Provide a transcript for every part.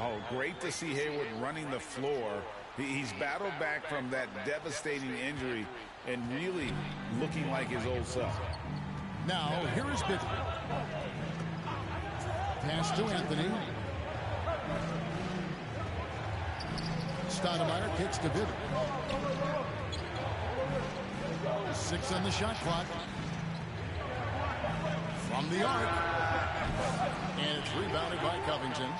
Oh, great to see Hayward running the floor. He's battled back from that devastating injury and really looking like his old self. Now, here is Bibby. Pass to Anthony. Stoudemire kicks to Bibby. 6 on the shot clock. From the arc. And it's rebounded by Covington.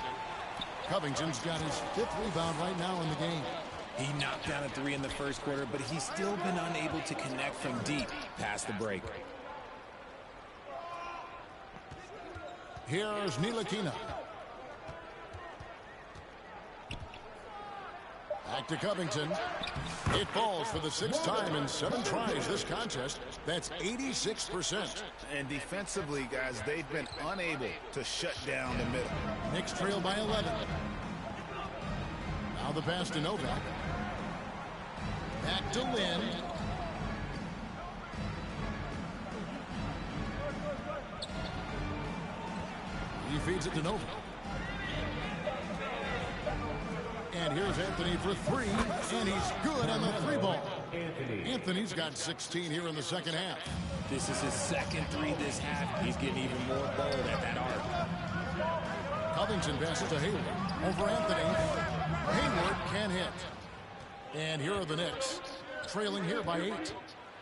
Covington's got his 5th rebound right now in the game. He knocked down a 3 in the first quarter, but he's still been unable to connect from deep past the break. Here's Ntilikina. Back to Covington. It falls for the 6th time in 7 tries this contest. That's 86%. And defensively, guys, they've been unable to shut down the middle. Knicks trail by 11. Now the pass to Novak. Back to Lynn. He feeds it to Novak. And here's Anthony for 3, and he's good on the 3 ball. Anthony's got 16 here in the second half. This is his 2nd 3 this half. He's getting even more bold at that arc. Covington passes to Hayward. Over Anthony. Hayward can hit. And here are the Knicks, trailing here by 8.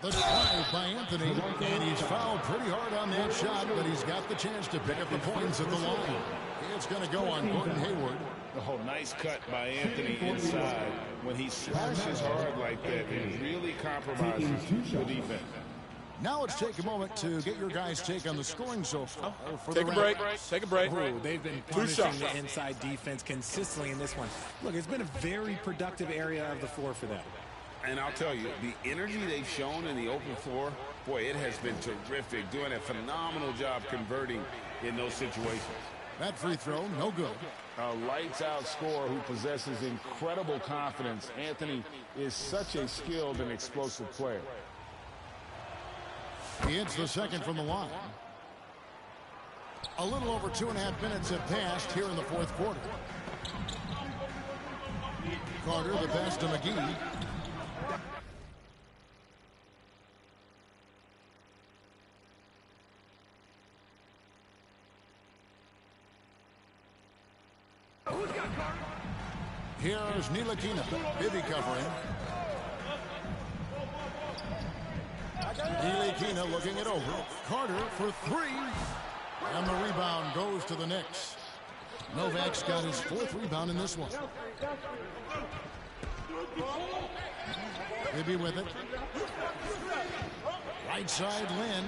The drive by Anthony, and he's fouled pretty hard on that shot, but he's got the chance to pick up the points at the line. It's going to go on Gordon Hayward. Oh, nice cut by Anthony inside. When he slashes hard like that, it really compromises the defense. Now let's take a moment to get your guys' take on the scoring so far. Take a break. Take a break. Ooh, they've been punishing the inside defense consistently in this one. Look, it's been a very productive area of the floor for them. And I'll tell you, the energy they've shown in the open floor, boy, it has been terrific. Doing a phenomenal job converting in those situations. That free throw, no good. A lights-out scorer who possesses incredible confidence. Anthony is such a skilled and explosive player. He hits the second from the line. A little over 2.5 minutes have passed here in the 4th quarter. Carter, the pass to McGee. Here's Ntilikina. Bibby covering. Ntilikina looking it over. Carter for 3. And the rebound goes to the Knicks. Novak's got his 4th rebound in this one. Bibby with it. Right side, Lynn.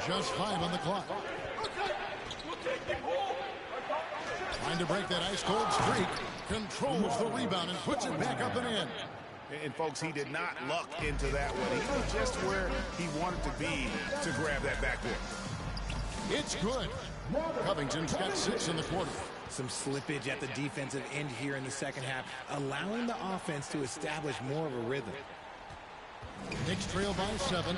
Just 5 on the clock. Trying to break that ice-cold streak. Controls the rebound and puts it back up and in. And, folks, he did not luck into that one. He was just where he wanted to be to grab that backboard. It's good. Covington's got 6 in the quarter. Some slippage at the defensive end here in the second half, allowing the offense to establish more of a rhythm. Knicks trail by 7.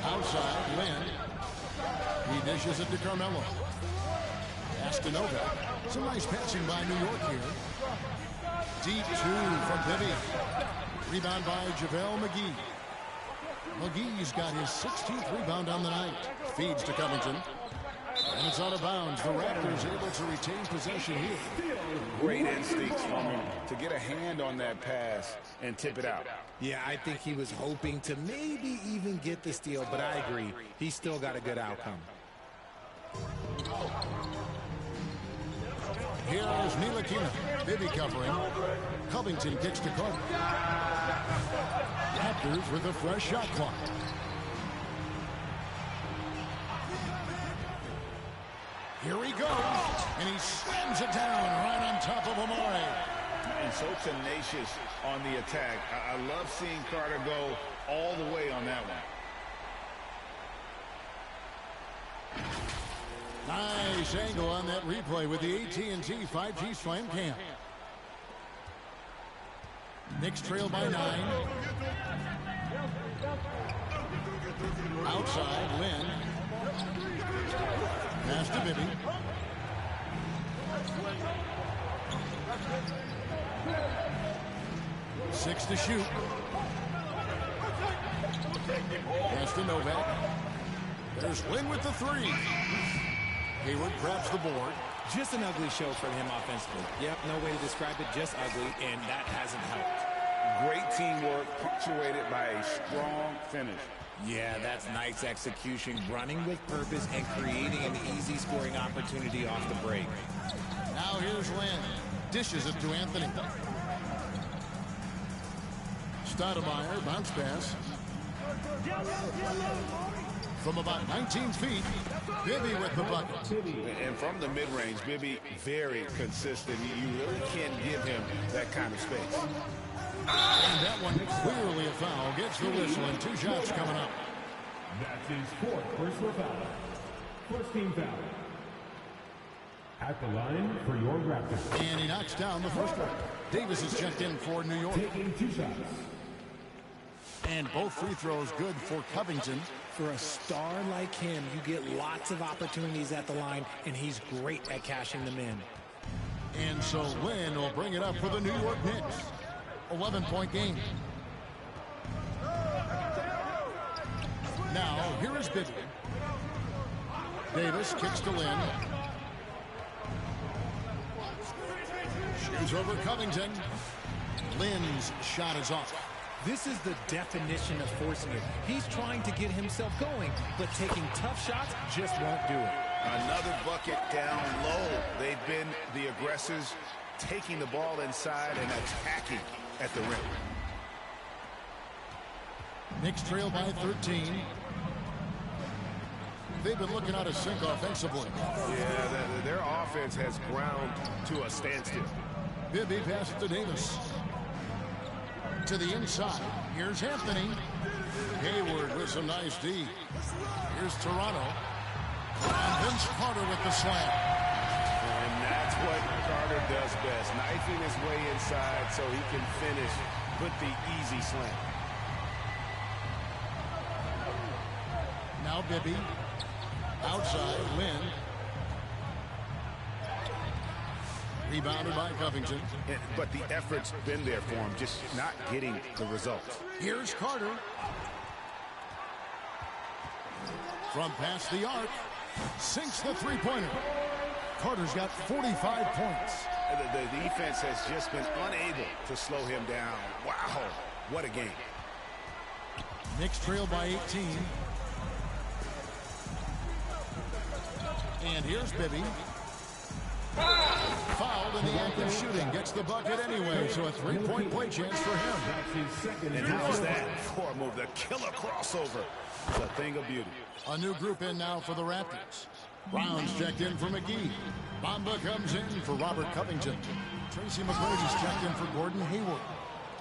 Outside, Lynn. He dishes it to Carmelo. Pass to Novak. Some nice passing by New York here. Deep 2 from Bibby. Rebound by JaVale McGee. McGee's got his 16th rebound on the night. Feeds to Covington. And it's out of bounds. The Raptors able to retain possession here. Great instincts from him to get a hand on that pass and tip it out. Yeah, I think he was hoping to maybe even get the steal, but I agree. He's still got a good outcome. Here's Ntilikina. Bibby covering. Covington kicks to Carter. Raptors with a fresh shot clock. Here he goes, and he slams it down right on top of Amore. And so tenacious on the attack. I love seeing Carter go all the way on that one. Nice angle on that replay with the AT&T 5G Slam Cam. Knicks trail by 9. Outside, Lynn. Pass to Bibby. Six to shoot. Pass to Novak. There's Lynn with the three. Hayward grabs the board. Just an ugly show for him offensively. Yep, no way to describe it, just ugly, and that hasn't helped. Great teamwork punctuated by a strong finish. Yeah, that's nice execution, running with purpose and creating an easy scoring opportunity off the break. Now here's Lynn. Dishes it to Anthony. Stoudemire, bounce pass. From about 19 feet, Bibby with the bucket. And from the mid-range, Bibby very consistent. You really can't give him that kind of space. And that one clearly a foul. Gets the whistle and 2 shots coming up. That's his 4th personal foul. First team foul. At the line for your Raptors. And he knocks down the first one. Davis is checked in for New York. Taking 2 shots. And both free throws good for Covington. For a star like him, you get lots of opportunities at the line, and he's great at cashing them in. And so Lynn will bring it up for the New York Knicks. 11-point game. Now, here is Bibby. Davis kicks to Lynn. Shoots over Covington. Lynn's shot is off. This is the definition of forcing it. He's trying to get himself going, but taking tough shots just won't do it. Another bucket down low. They've been the aggressors, taking the ball inside and attacking at the rim. Knicks trail by 13. They've been looking out of sync offensively. Yeah, their offense has ground to a standstill. Bibby passes to Davis. To the inside. Here's Anthony. Hayward with some nice D. Here's Toronto. And Vince Carter with the slam. And that's what Carter does best. Knifing his way inside so he can finish with the easy slam. Now Bibby. Outside, Lynn. Rebounded by Covington. But the effort's been there for him, just not getting the results. Here's Carter. From past the arc. Sinks the three-pointer. Carter's got 45 points. The defense has just been unable to slow him down. Wow, what a game. Knicks trail by 18. And here's Bibby. Fouled in the act of shooting. Gets the bucket anyway, so a three-point play chance for him. And how's that for a move? The killer crossover. It's a thing of beauty. A new group in now for the Raptors. Brown's checked in for McGee. Bamba comes in for Robert Covington. Tracy McGrady's checked in for Gordon Hayward.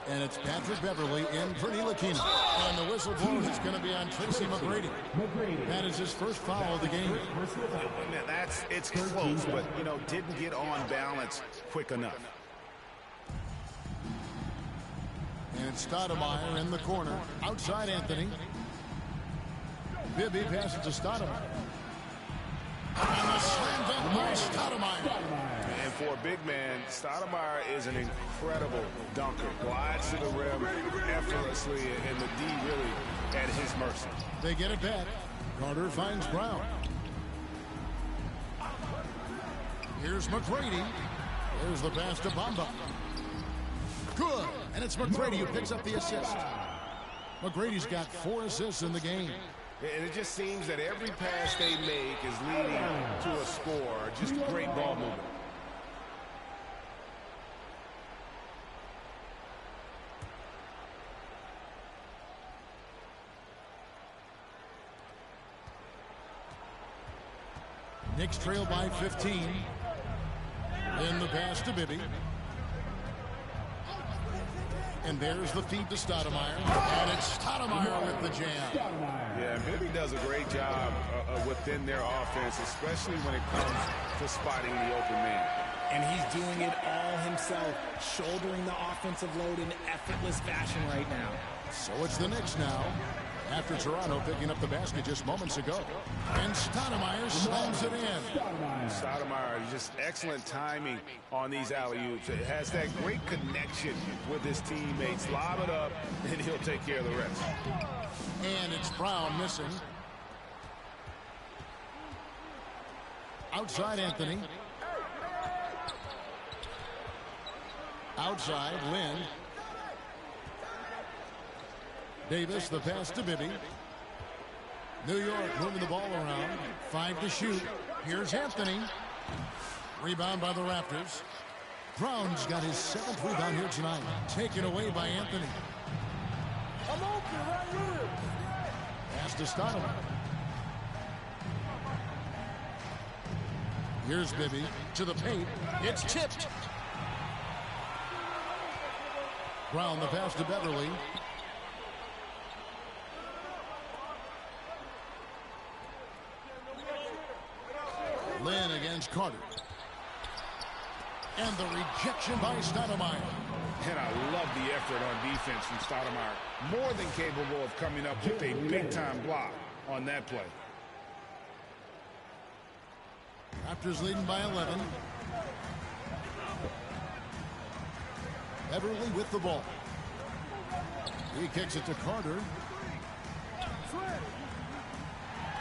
And it's Patrick Beverly in for Ntilikina. And the whistle blows is going to be on Tracy McGrady. That is his first foul of the game. It's close, but, didn't get on balance quick enough. And it's Stoudemire in the corner. Outside Anthony. Bibby passes to Stoudemire. And the slam dunk by Stoudemire. And for a big man, Stoudemire is an incredible dunker. Glides to the rim effortlessly, and the D really at his mercy. They get it back. Carter finds Brown. Here's McGrady. There's the pass to Bamba. Good. And it's McGrady who picks up the assist. McGrady's got 4 assists in the game. And it just seems that every pass they make is leading to a score. Just great ball movement. Knicks trail by 15. In the pass to Bibby. And there's the feed to Stoudemire. And it's Stoudemire with the jam. Yeah, Bibby does a great job within their offense, especially when it comes to spotting the open man. And he's doing it all himself, shouldering the offensive load in effortless fashion right now. So it's the Knicks now. After Toronto picking up the basket just moments ago. And Stoudemire slams it in. Stoudemire, just excellent timing on these alley-oops. It has that great connection with his teammates. Lob it up, and he'll take care of the rest. And it's Brown missing. Outside Anthony. Outside Lynn. Davis, the pass to Bibby. New York moving the ball around. 5 to shoot. Here's Anthony. Rebound by the Raptors. Brown's got his 7th rebound here tonight. Taken away by Anthony. I'm open right here. Pass to Stoudemire. Here's Bibby to the paint. It's tipped. Brown, the pass to Beverly. Lynn against Carter. And the rejection by Stoudemire. And I love the effort on defense from Stoudemire. More than capable of coming up with a big-time block on that play. Raptors leading by 11. Beverly with the ball. He kicks it to Carter.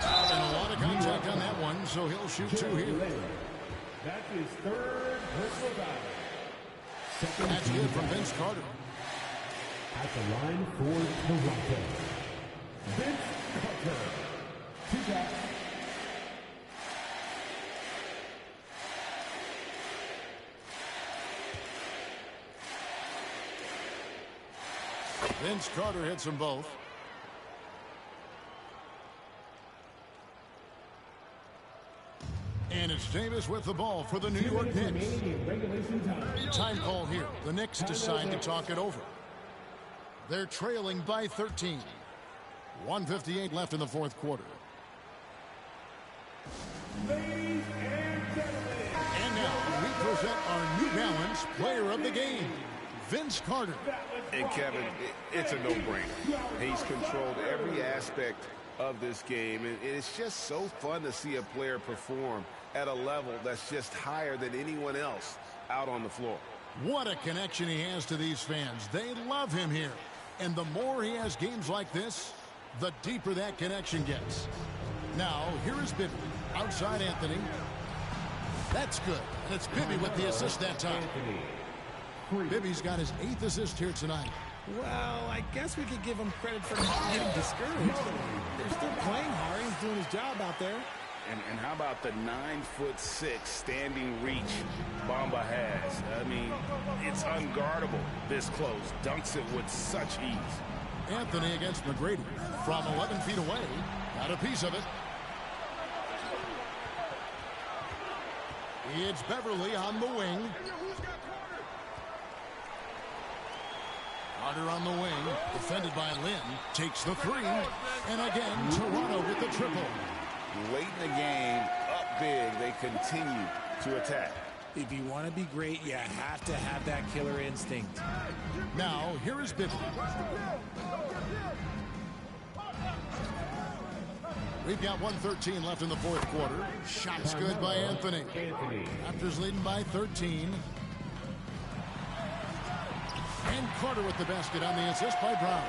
And a lot of contact on that one, so he'll shoot 2 here. That's his 3rd personal foul. That's good from Vince Carter. At the line for Toronto, Vince Carter. 2 fouls. Vince Carter hits them both. And it's Davis with the ball for the New York Knicks. Time call here. The Knicks decide to talk it over. They're trailing by 13. 1:58 left in the 4th quarter. Ladies and gentlemen. And now we present our New Balance Player of the Game, Vince Carter. And Kevin, it's a no-brainer. He's controlled every aspect of this game, and it's just so fun to see a player perform at a level that's just higher than anyone else out on the floor. What a connection he has to these fans. They love him here. And the more he has games like this, the deeper that connection gets. Now, here is Bibby. Outside Anthony. That's good. And it's Bibby with the assist that time. Bibby's got his 8th assist here tonight. Well, I guess we could give him credit for not getting discouraged. They're still playing hard. He's doing his job out there. And how about the 9'6" standing reach Bamba has? I mean, it's unguardable this close. Dunks it with such ease. Anthony against McGrady from 11 feet away. Got a piece of it. It's Beverly on the wing. Carter on the wing, defended by Lynn, takes the 3, and again, Toronto with the triple. Late in the game, up big, they continue to attack. If you want to be great, you have to have that killer instinct. Now, here is Bibby. We've got 1:13 left in the 4th quarter. Shots good by Anthony. Raptors leading by 13. And Carter with the basket on the assist by Brown.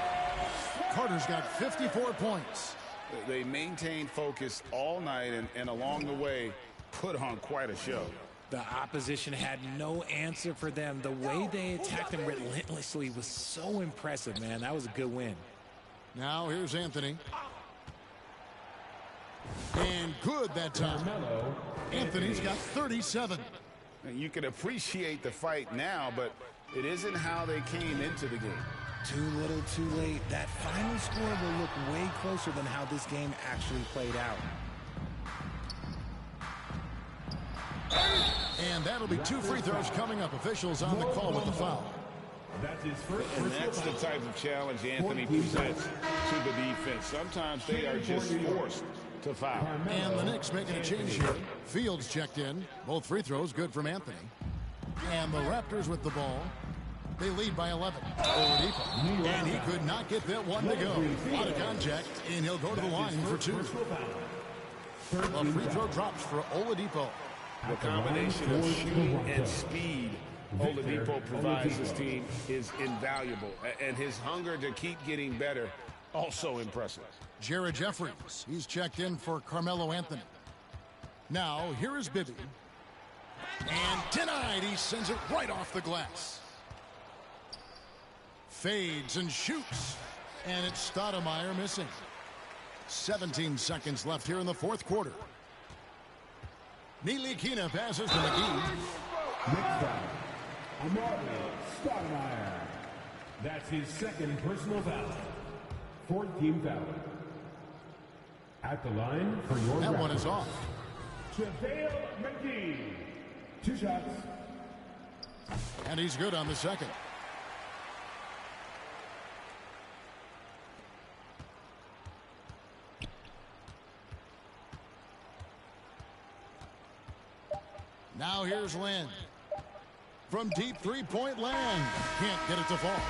Carter's got 54 points. They maintained focus all night and along the way put on quite a show. The opposition had no answer for them. The way they attacked them relentlessly was so impressive, man. That was a good win. Now here's Anthony. And good that time. Anthony's got 37. And you can appreciate the fight now, but it isn't how they came into the game. Too little, too late. That final score will look way closer than how this game actually played out. And that'll be 2 free throws coming up. Officials on the call with the foul. That's his first. And that's the type of challenge Anthony presents to the defense. Sometimes they are just forced to foul. And the Knicks making a change here. Fields checked in. Both free throws good from Anthony. And the Raptors with the ball. They lead by 11. Oladipo. And he could not get that one to go. Out of contact, and he'll go to the line for two. A free throw drops for Oladipo. The combination of shooting and speed Oladipo provides this team is invaluable. And his hunger to keep getting better, also impressive. Jared Jeffries. He's checked in for Carmelo Anthony. Now, here is Bibby. And denied. He sends it right off the glass. Fades and shoots. And it's Stoudemire missing. 17 seconds left here in the fourth quarter. Ntilikina passes to McGee. Next foul, Amari Stoudemire. That's his second personal foul. 14th foul. At the line for your That Raptors. one is off. JaVale McGee. 2 shots. And he's good on the second. Now here's Lynn. From deep three-point land. Can't get it to fall.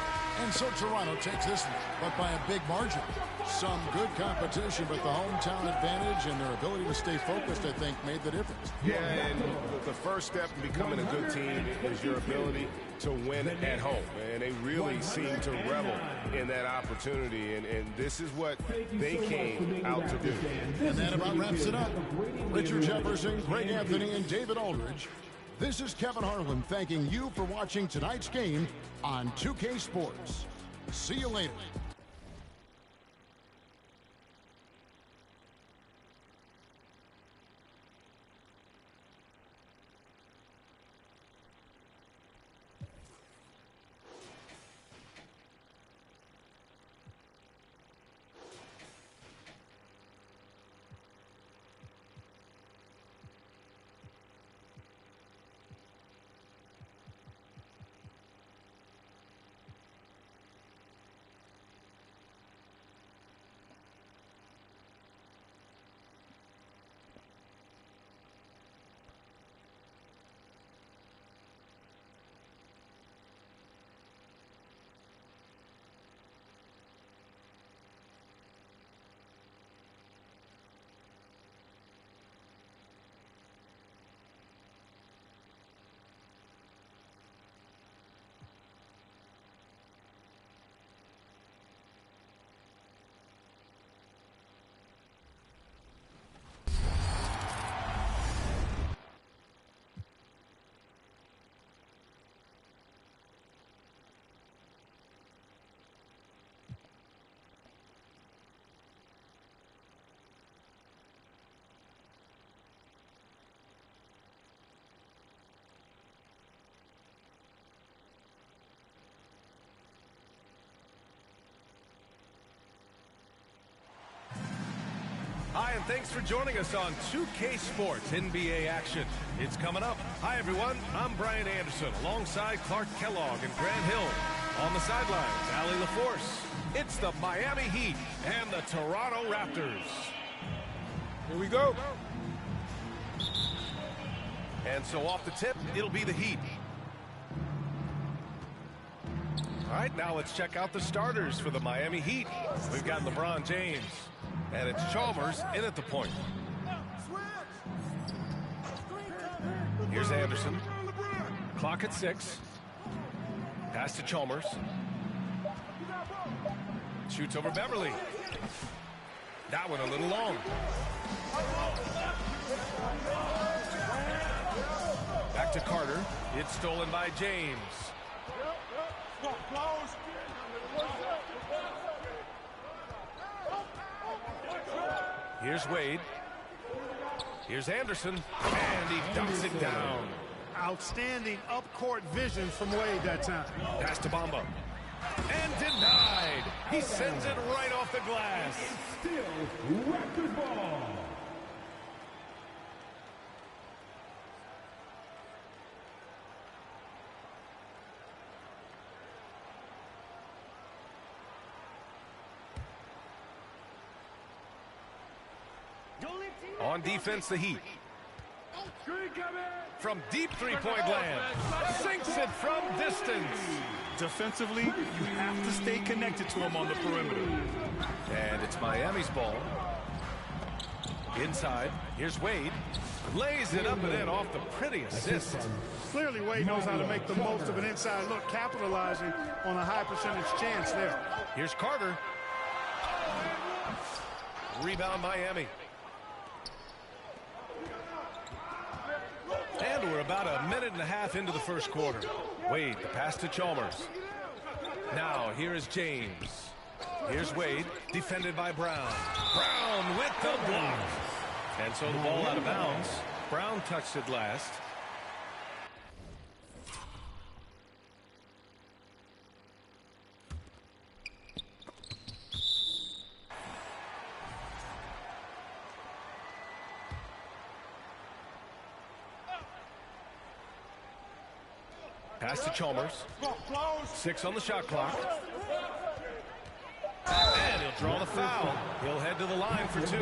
And so Toronto takes this one, but by a big margin. Some good competition, but the hometown advantage and their ability to stay focused, I think, made the difference. Yeah, and the first step in becoming a good team is your ability to win at home. And they really seem to revel in that opportunity. And this is what they came out to do. And that about wraps it up. Richard Jefferson, Greg Anthony, and David Aldridge. This is Kevin Harlan thanking you for watching tonight's game on 2K Sports. See you later. Hi, and thanks for joining us on 2K Sports NBA action. It's coming up. Hi, everyone. I'm Brian Anderson alongside Clark Kellogg and Grant Hill. On the sidelines, Allie LaForce. It's the Miami Heat and the Toronto Raptors. Here we go. And so off the tip, it'll be the Heat. All right, now let's check out the starters for the Miami Heat. We've got LeBron James. And it's Chalmers in at the point. Here's Anderson. Clock at 6. Pass to Chalmers. Shoots over Beverly. That one a little long. Back to Carter. It's stolen by James. Here's Wade. Here's Anderson. And he dunks it down. Outstanding up-court vision from Wade that time. Pass to Bamba. And denied. He sends it right off the glass. Still Raptors ball. On defense, the Heat. From deep three-point land. Sinks it from distance. Defensively, you have to stay connected to him on the perimeter. And it's Miami's ball. Inside, here's Wade. Lays it up and in off the pretty assist. Clearly, Wade knows how to make the most of an inside look, capitalizing on a high percentage chance there. Here's Carter. Rebound Miami. And we're about a minute and a half into the first quarter. Wade, the pass to Chalmers. Now, here is James. Here's Wade, defended by Brown. Brown with the block. And so the ball out of bounds. Brown touched it last. Pass to Chalmers. 6 on the shot clock. And he'll draw the foul. He'll head to the line for 2.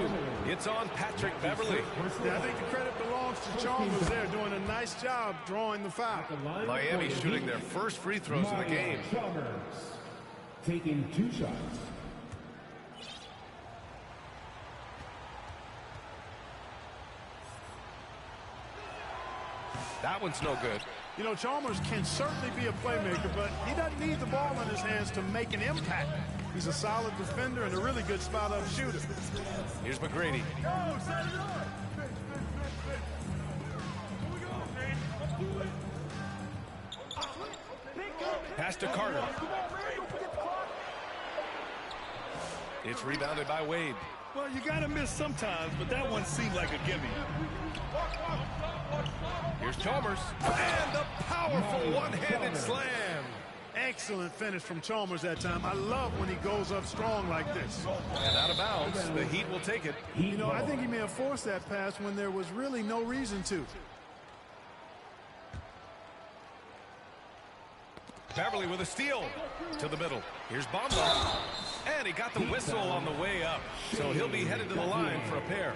It's on Patrick Beverly. Yeah, I think the credit belongs to Chalmers there, doing a nice job drawing the foul. Miami shooting their first free throws in the game. Chalmers taking 2 shots. That one's no good. You know, Chalmers can certainly be a playmaker, but he doesn't need the ball in his hands to make an impact. He's a solid defender and a really good spot-up shooter. Here's McGrady. Pass to Carter. It's rebounded by Wade. Well, you got to miss sometimes, but that one seemed like a gimme. Here's Chalmers. And a powerful one-handed slam. Excellent finish from Chalmers that time. I love when he goes up strong like this. And out of bounds, the Heat will take it. You know, I think he may have forced that pass when there was really no reason to. Beverly with a steal to the middle. Here's Bamba. And he got the whistle on the way up. So he'll be headed to the line for a pair.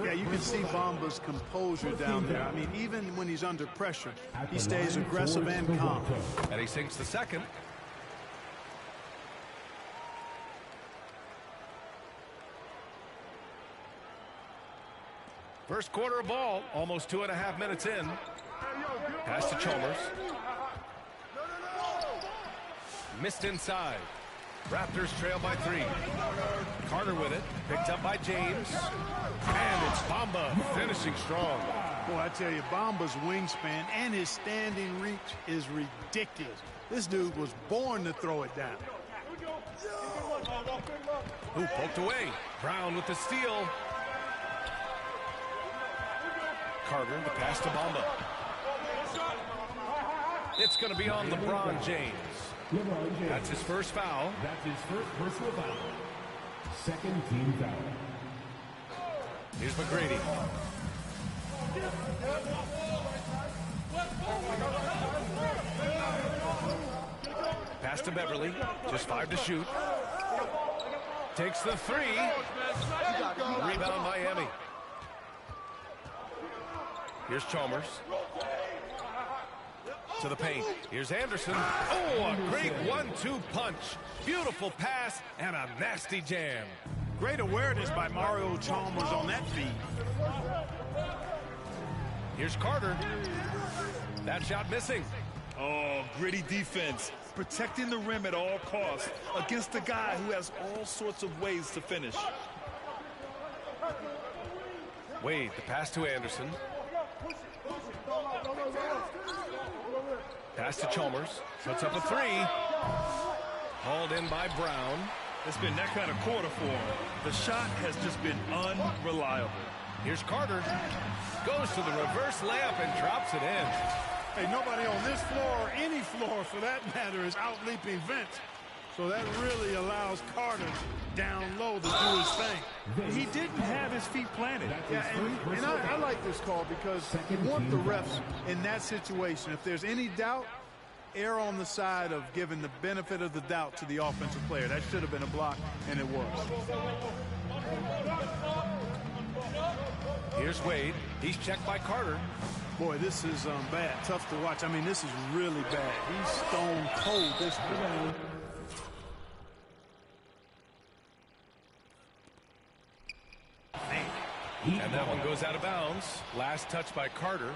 Yeah, you can see Bamba's composure down there. I mean, even when he's under pressure, he stays aggressive and calm. And he sinks the second. First quarter of ball, almost 2.5 minutes in. Pass to Chalmers. Missed inside. Raptors trail by 3. Carter with it. Picked up by James. And it's Bamba finishing strong. Boy, I tell you, Bamba's wingspan and his standing reach is ridiculous. This dude was born to throw it down. Who poked away. Brown with the steal. Carter, the pass to Bamba. It's going to be on LeBron James. That's his first foul. That's his first personal foul. Second team foul. Here's McGrady. Pass to Beverly. Just 5 to shoot. Takes the 3. Rebound Miami. Here's Chalmers. To the paint. Here's Anderson. Oh, a great 1-2 punch. Beautiful pass and a nasty jam. Great awareness by Mario Chalmers on that feed. Here's Carter. That shot missing. Oh, gritty defense. Protecting the rim at all costs against a guy who has all sorts of ways to finish. Wade, the pass to Anderson. Pass to Chalmers. Puts up a 3. Hauled in by Brown. It's been that kind of quarter for him. The shot has just been unreliable. Here's Carter. Goes to the reverse layup and drops it in. Hey, nobody on this floor or any floor for that matter is out-leaping Vince. So that really allows Carter down low to do his thing. He didn't have his feet planted. Yeah, and I like this call because you want the refs in that situation. If there's any doubt, err on the side of giving the benefit of the doubt to the offensive player. That should have been a block, and it was. Here's Wade. He's checked by Carter. Boy, this is bad. Tough to watch. I mean, this is really bad. He's stone cold this point. And that one goes out of bounds. Last touch by Carter.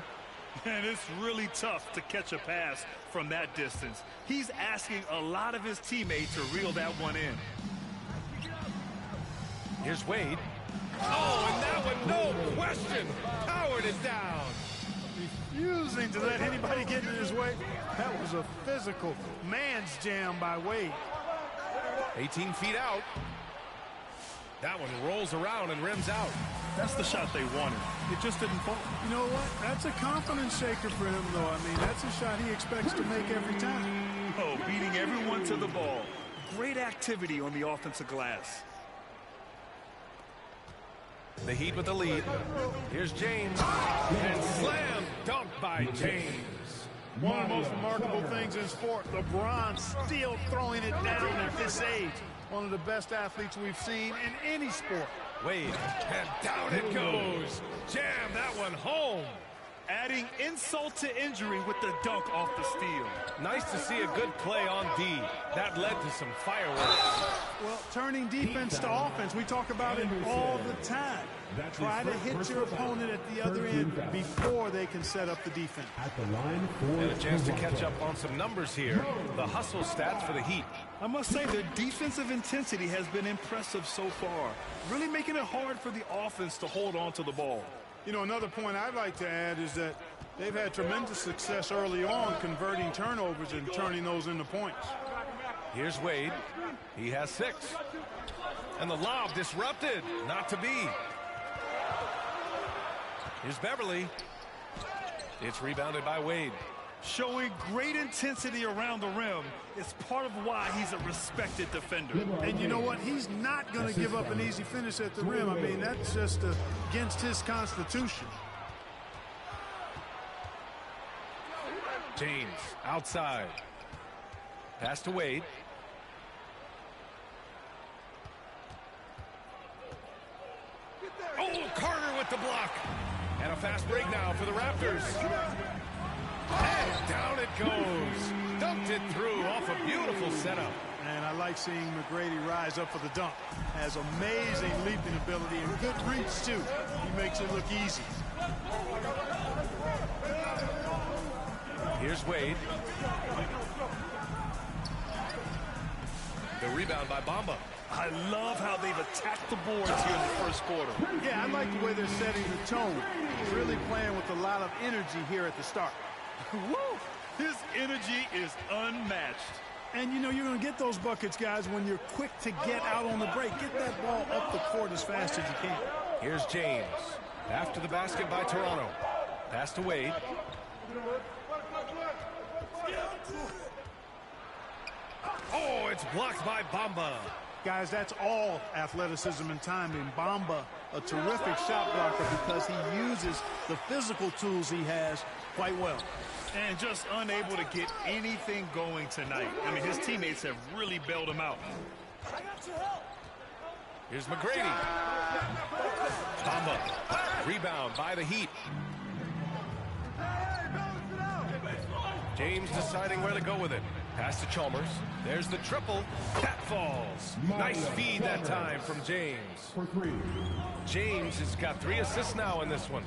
And it's really tough to catch a pass from that distance. He's asking a lot of his teammates to reel that one in. Here's Wade. Oh, and that one, no question, powered it down. Refusing to let anybody get in his way. That was a physical man's jam by Wade. 18 feet out. That one rolls around and rims out. That's the shot they wanted. It just didn't fall. You know what? That's a confidence shaker for him, though. I mean, that's a shot he expects to make every time. Oh, beating everyone to the ball. Great activity on the offensive glass. The Heat with the lead. Here's James. And slam dunk by James. One of the most remarkable things in sport, LeBron still throwing it down at this age. One of the best athletes we've seen in any sport. Wade, and down it goes. Jam that one home. Adding insult to injury with the dunk off the steal. Nice to see a good play on D. That led to some fireworks. Well, turning defense to offense, we talk about it all the time. Try to hit your opponent at the other end before they can set up the defense. And a chance to catch up on some numbers here. The hustle stats for the Heat. I must say their defensive intensity has been impressive so far. Really making it hard for the offense to hold on to the ball. You know, another point I'd like to add is that they've had tremendous success early on converting turnovers and turning those into points. Here's Wade. He has 6. And the lob disrupted. Not to be. Here's Beverly. It's rebounded by Wade. Showing great intensity around the rim is part of why he's a respected defender. And you know what? He's not going to give up an easy finish at the rim. I mean, that's just against his constitution. James outside. Pass to Wade. Oh, Carter with the block. And a fast break now for the Raptors. And down it goes. Dunked it through off a beautiful setup. And I like seeing McGrady rise up for the dunk. Has amazing leaping ability and good reach, too. He makes it look easy. Here's Wade. The rebound by Bamba. I love how they've attacked the boards here in the first quarter. Yeah, I like the way they're setting the tone. Really playing with a lot of energy here at the start. Woo! His energy is unmatched. And, you know, you're going to get those buckets, guys, when you're quick to get out on the break. Get that ball up the court as fast as you can. Here's James. After the basket by Toronto. Pass to Wade. Oh, it's blocked by Bamba. Guys, that's all athleticism and timing. Bamba, a terrific shot blocker because he uses the physical tools he has quite well. And just unable to get anything going tonight. I mean, his teammates have really bailed him out. Here's McGrady. Bamba. Rebound by the Heat. James deciding where to go with it. Pass to Chalmers. There's the triple. That falls. Nice feed that time from James. James has got 3 assists now in this one.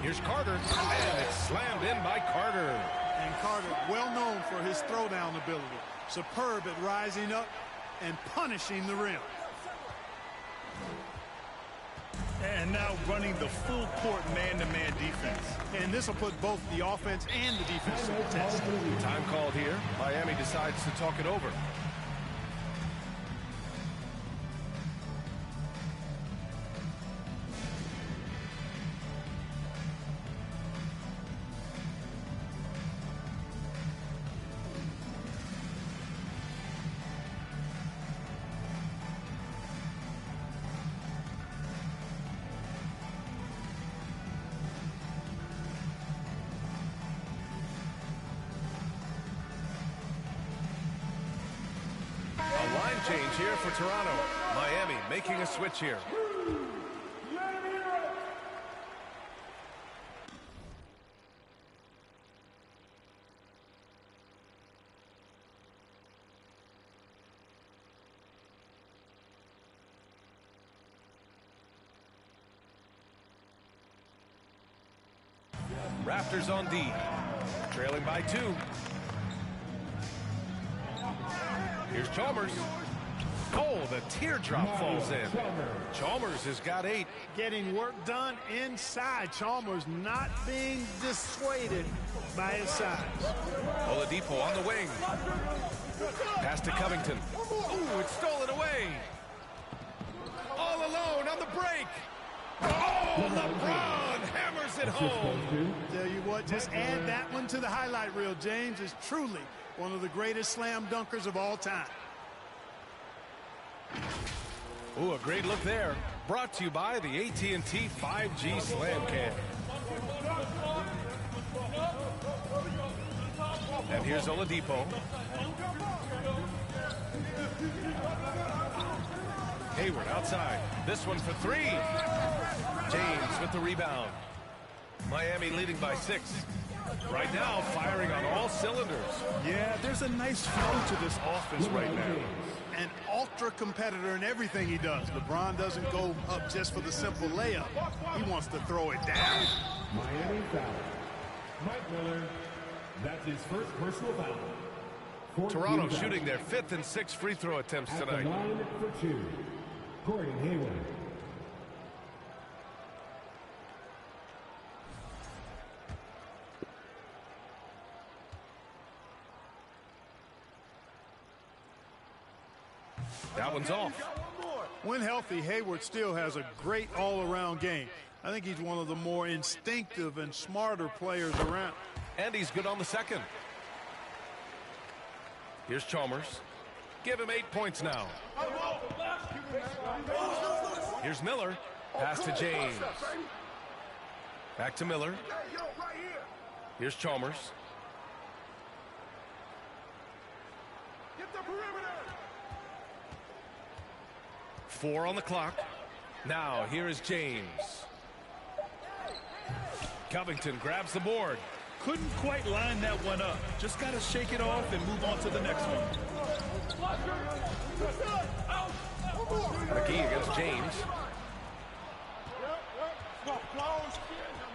Here's Carter. And it's slammed in by Carter. And Carter, well known for his throwdown ability. Superb at rising up and punishing the rim. And now running the full court man-to-man defense. And this will put both the offense and the defense to the test. Time called here. Miami decides to talk it over. Change here for Toronto. Miami making a switch here. Raptors on D. Trailing by 2. Here's Chalmers. Oh, the teardrop falls in. Chalmers has got 8. Getting work done inside. Chalmers not being dissuaded by his size. Oladipo on the wing. Pass to Covington. Ooh, it's stolen away. All alone on the break. Oh, LeBron hammers it home. Tell you what, just add that one to the highlight reel. James is truly one of the greatest slam dunkers of all time. Ooh, a great look there. Brought to you by the AT&T 5G Slam Cam. And here's Oladipo. Hayward outside. This one for 3. James with the rebound. Miami leading by 6. Right now, firing on all cylinders. Yeah, there's a nice flow to this offense right now. An ultra competitor in everything he does. LeBron doesn't go up just for the simple layup. He wants to throw it down. Miami foul. Mike Miller. That's his first personal foul. Toronto shooting their 5th and 6th free throw attempts At tonight. the line for 2. Gordon Hayward. That one's off. When healthy, Hayward still has a great all-around game. I think he's one of the more instinctive and smarter players around. And he's good on the second. Here's Chalmers. Give him 8 points now. Here's Miller. Pass to James. Back to Miller. Here's Chalmers. Get the perimeter. 4 on the clock. Now here is James. Covington grabs the board. Couldn't quite line that one up. Just got to shake it off and move on to the next one. McGee against James.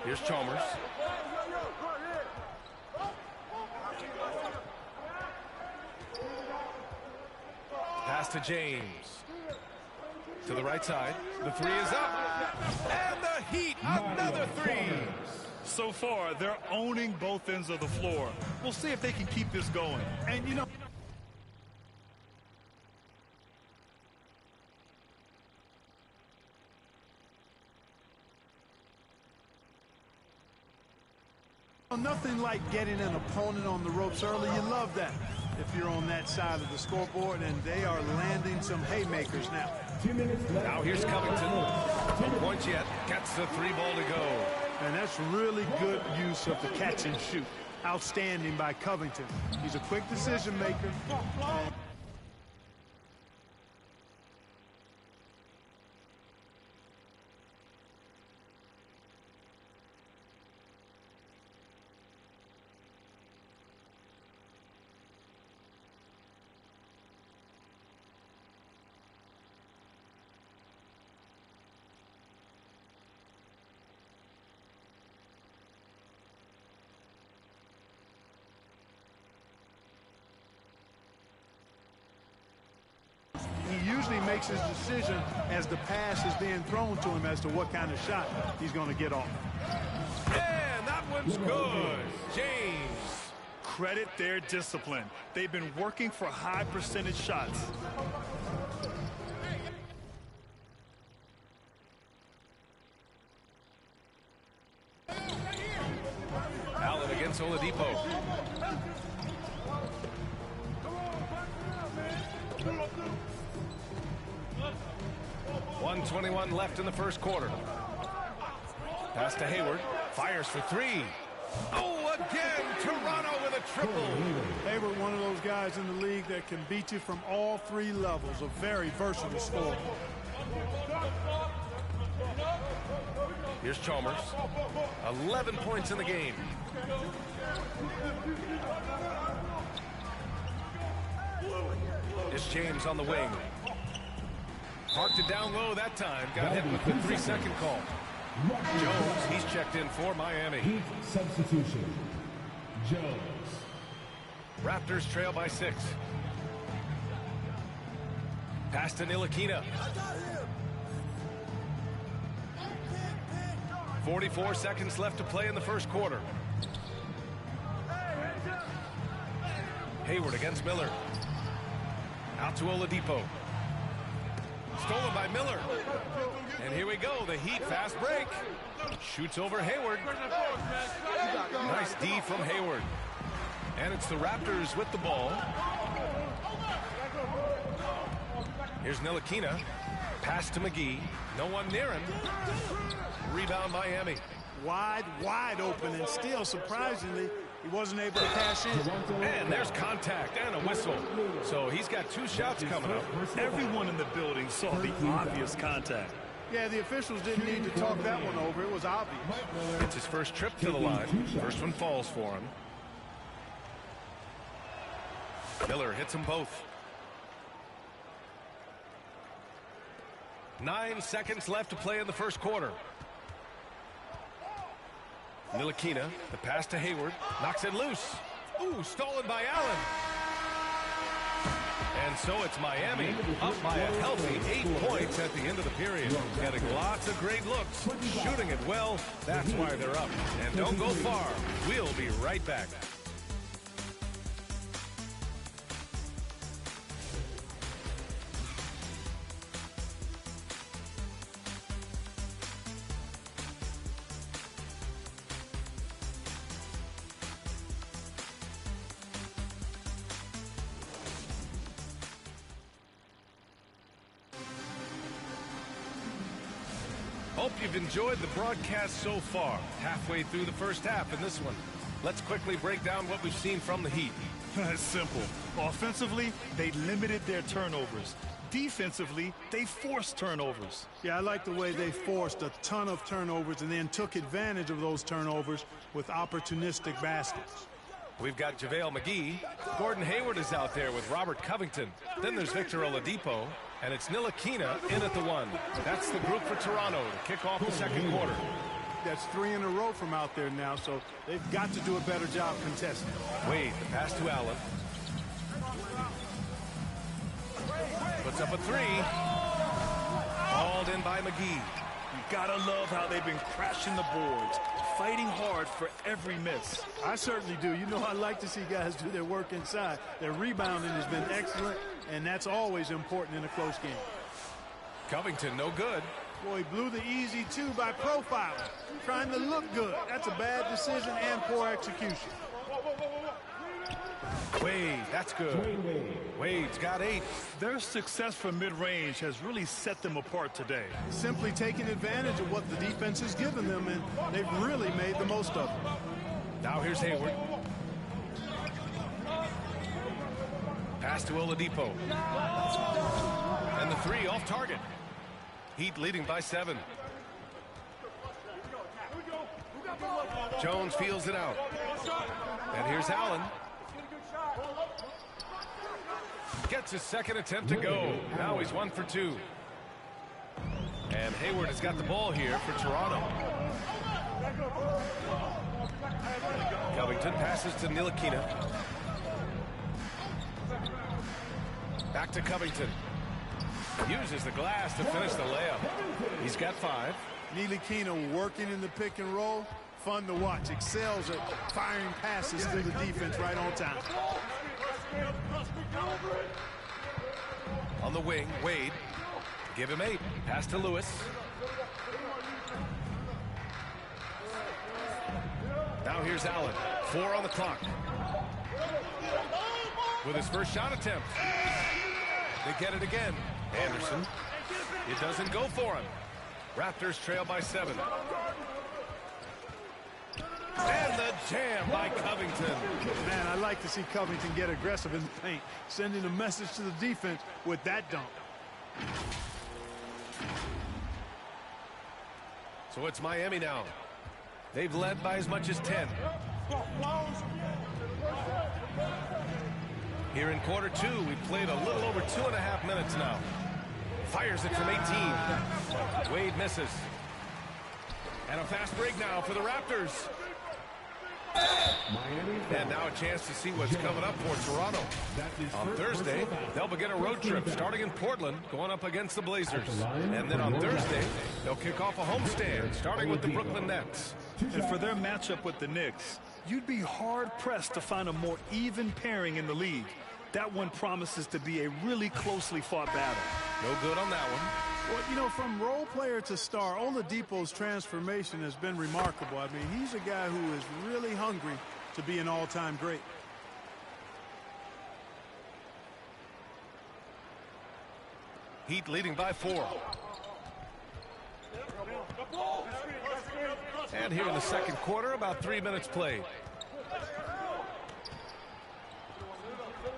Here's Chalmers. Pass to James. To the right side. The 3 is up. And the Heat, another 3. So far, they're owning both ends of the floor. We'll see if they can keep this going. And, you know, nothing like getting an opponent on the ropes early. You love that if you're on that side of the scoreboard, and they are landing some haymakers now. 2 minutes left. Now here's Covington. No points yet. Gets the 3 ball to go. And that's really good use of the catch and shoot. Outstanding by Covington. He's a quick decision maker. He usually makes his decision as the pass is being thrown to him as to what kind of shot he's going to get off. And that one's good. James. Credit their discipline. They've been working for high percentage shots. Allen against Oladipo. 1:21 left in the first quarter. Pass to Hayward. Fires for 3. Oh, again, Toronto with a triple. Hayward, one of those guys in the league that can beat you from all 3 levels. A very versatile scorer. Here's Chalmers. 11 points in the game. It's James on the wing. Parked it down low that time. Got hit with the 3-second call. Jones, he's checked in for Miami. Heat substitution. Jones. Raptors trail by 6. Pass to Ntilikina. 44 seconds left to play in the first quarter. Hayward against Miller. Out to Oladipo. Stolen by Miller. And here we go, the Heat fast break. Shoots over Hayward. Nice D from Hayward. And it's the Raptors with the ball. Here's Ntilikina. Pass to McGee. No one near him. Rebound Miami. Wide open, and still, surprisingly, he wasn't able to cash in. And there's contact and a whistle. So he's got 2 shots coming up. Everyone in the building saw the obvious contact. Yeah, the officials didn't need to talk that one over. It was obvious. It's his first trip to the line. First one falls for him. Miller hits them both. 9 seconds left to play in the first quarter. Ntilikina, the pass to Hayward, knocks it loose. Ooh, stolen by Allen. And so it's Miami up by a healthy 8 points at the end of the period. Getting lots of great looks, shooting it well. That's why they're up. And don't go far. We'll be right back. Hope you've enjoyed the broadcast so far. Halfway through the first half in this one. Let's quickly break down what we've seen from the Heat. It's simple. Offensively, they limited their turnovers. Defensively, they forced turnovers. Yeah, I like the way they forced a ton of turnovers and then took advantage of those turnovers with opportunistic baskets. We've got JaVale McGee. Gordon Hayward is out there with Robert Covington. Then there's Victor Oladipo. And it's Ntilikina in at the 1. That's the group for Toronto to kick off the second quarter. That's 3 in a row from out there now, so they've got to do a better job contesting. Wade, the pass to Allen. Puts up a 3. Hauled in by McGee. You gotta love how they've been crashing the boards, fighting hard for every miss. I certainly do. You know, I like to see guys do their work inside. Their rebounding has been excellent, and that's always important in a close game. Covington, no good. Boy, he blew the easy 2 by profiling, trying to look good. That's a bad decision and poor execution. Wade, that's good. Wade's got 8. Their success from mid-range has really set them apart today. Simply taking advantage of what the defense has given them, and they've really made the most of it. Now here's Hayward. Pass to Oladipo. And the 3 off target. Heat leading by 7. Jones feels it out. And here's Allen. Gets his second attempt to go. Now he's 1 for 2. And Hayward has got the ball here for Toronto. Covington passes to Ntilikina. Back to Covington. Uses the glass to finish the layup. He's got 5. Ntilikina working in the pick and roll. Fun to watch. Excels at firing passes through the defense right on time. On the wing, Wade. Give him 8. Pass to Lewis. Now here's Allen. 4 on the clock. With his first shot attempt. They get it again. Anderson. It doesn't go for him. Raptors trail by 7. And the jam by Covington. Man, I like to see Covington get aggressive in the paint, sending a message to the defense with that dunk. So it's Miami now. They've led by as much as 10. Here in quarter 2, we've played a little over 2.5 minutes now. Fires it from 18. Wade misses. And a fast break now for the Raptors. And now a chance to see what's coming up for Toronto. On Thursday, they'll begin a road trip starting in Portland, going up against the Blazers. And then on Thursday, they'll kick off a homestand starting with the Brooklyn Nets. And for their matchup with the Knicks, you'd be hard-pressed to find a more even pairing in the league. That one promises to be a really closely fought battle. No good on that one. Well, you know, from role player to star, Oladipo's transformation has been remarkable. I mean, he's a guy who is really hungry to be an all-time great. Heat leading by 4. And here in the second quarter, about 3 minutes played.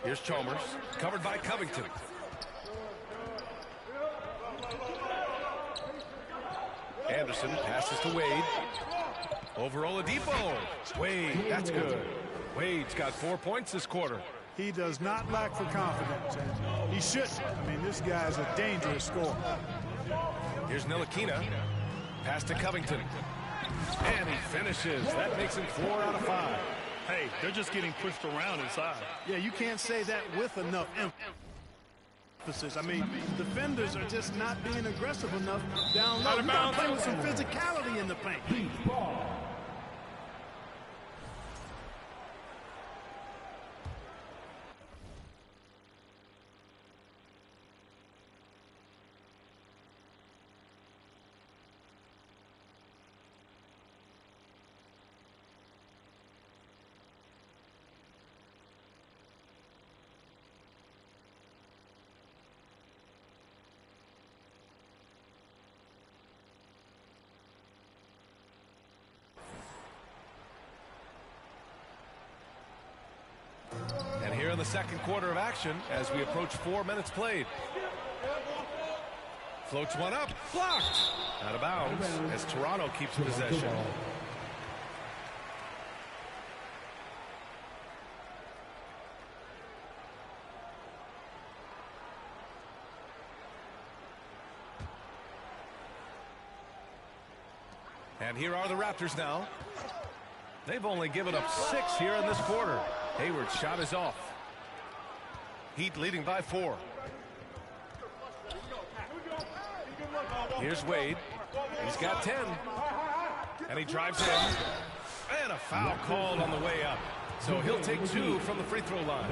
Here's Chalmers, covered by Covington. Anderson passes to Wade. Over Oladipo. Wade, that's good. Wade's got 4 points this quarter. He does not lack for confidence, and he shouldn't. I mean, this guy's a dangerous scorer. Here's Ntilikina. Pass to Covington. And he finishes. That makes him 4 out of 5. Hey, they're just getting pushed around inside. Yeah, you can't say that with enough emphasis. I mean, defenders are just not being aggressive enough down low. You gotta play with some physicality in the paint. And here in the second quarter of action as we approach 4 minutes played. Floats one up, blocked. Out of bounds as Toronto keeps possession. And here are the Raptors now. They've only given up 6 here in this quarter. Hayward's shot is off. Heat leading by 4. Here's Wade. He's got 10. And he drives in. And a foul called on the way up. So he'll take 2 from the free throw line.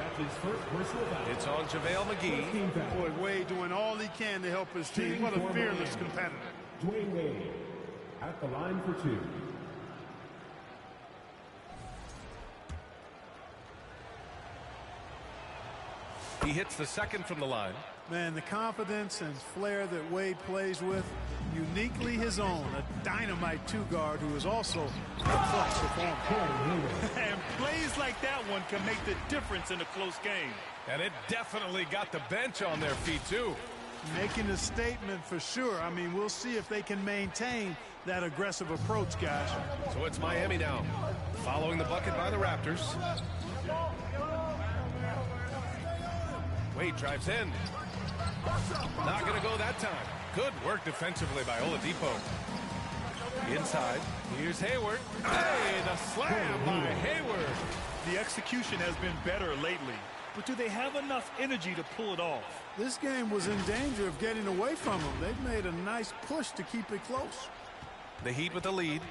It's on JaVale McGee. Boy, Wade doing all he can to help his team. What a fearless competitor. Dwayne Wade at the line for 2. He hits the second from the line. Man, the confidence and flair that Wade plays with, uniquely his own. A dynamite two-guard who is also a clutch performer. And plays like that one can make the difference in a close game. And it definitely got the bench on their feet, too. Making a statement for sure. I mean, we'll see if they can maintain that aggressive approach, guys. So it's Miami now, following the bucket by the Raptors. Wade drives in. Not going to go that time. Good work defensively by Oladipo. Inside, here's Hayward. Hey, the slam by Hayward. The execution has been better lately, but do they have enough energy to pull it off? This game was in danger of getting away from them. They've made a nice push to keep it close. The Heat with the lead.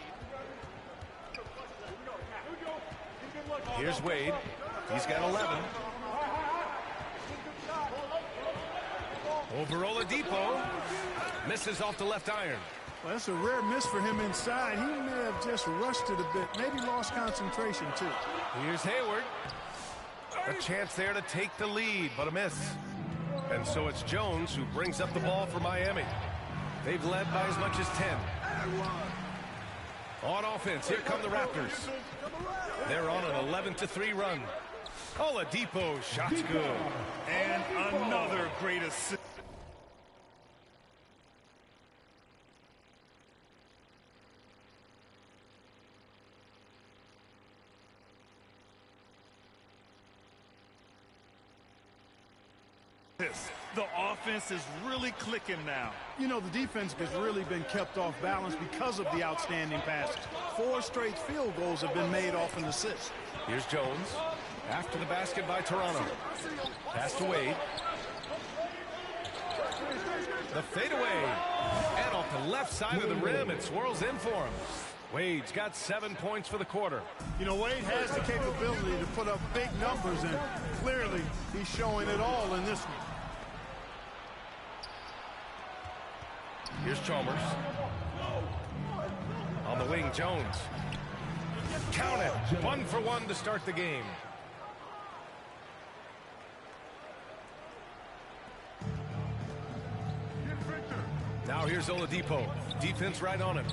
Here's Wade. He's got 11. Over Oladipo. Misses off the left iron. Well, that's a rare miss for him inside. He may have just rushed it a bit. Maybe lost concentration, too. Here's Hayward. A chance there to take the lead, but a miss. And so it's Jones who brings up the ball for Miami. They've led by as much as 10. On offense, here come the Raptors. They're on an 11-3 run. Oladipo, shot's good. And another great assist. The offense is really clicking now. You know, the defense has really been kept off balance because of the outstanding passes. 4 straight field goals have been made off an assist. Here's Jones. After the basket by Toronto. Pass to Wade. The fadeaway. And off the left side of the rim, it swirls in for him. Wade's got 7 points for the quarter. You know, Wade has the capability to put up big numbers, and clearly he's showing it all in this one. Here's Chalmers. On the wing, Jones. Count it. 1 for 1 to start the game. Now here's Oladipo. Defense right on him.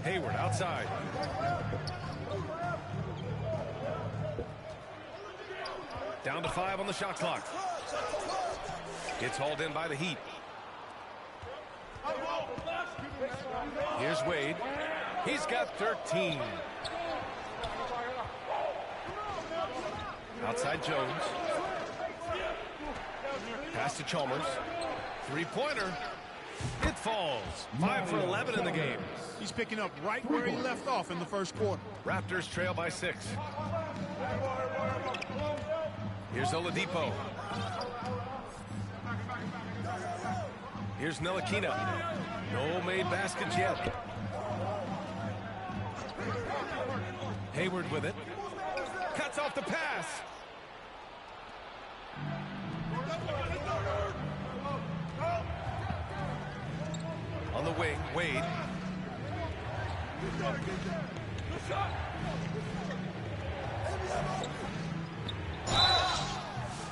Hayward outside. Down to 5 on the shot clock. It's hauled in by the Heat. Here's Wade. He's got 13. Outside Jones. Pass to Chalmers. Three-pointer. It falls. 5 for 11 in the game. He's picking up right where he left off in the first quarter. Raptors trail by 6. Here's Oladipo. Here's Ntilikina. No made baskets yet. Hayward with it. Cuts off the pass. On the wing, Wade.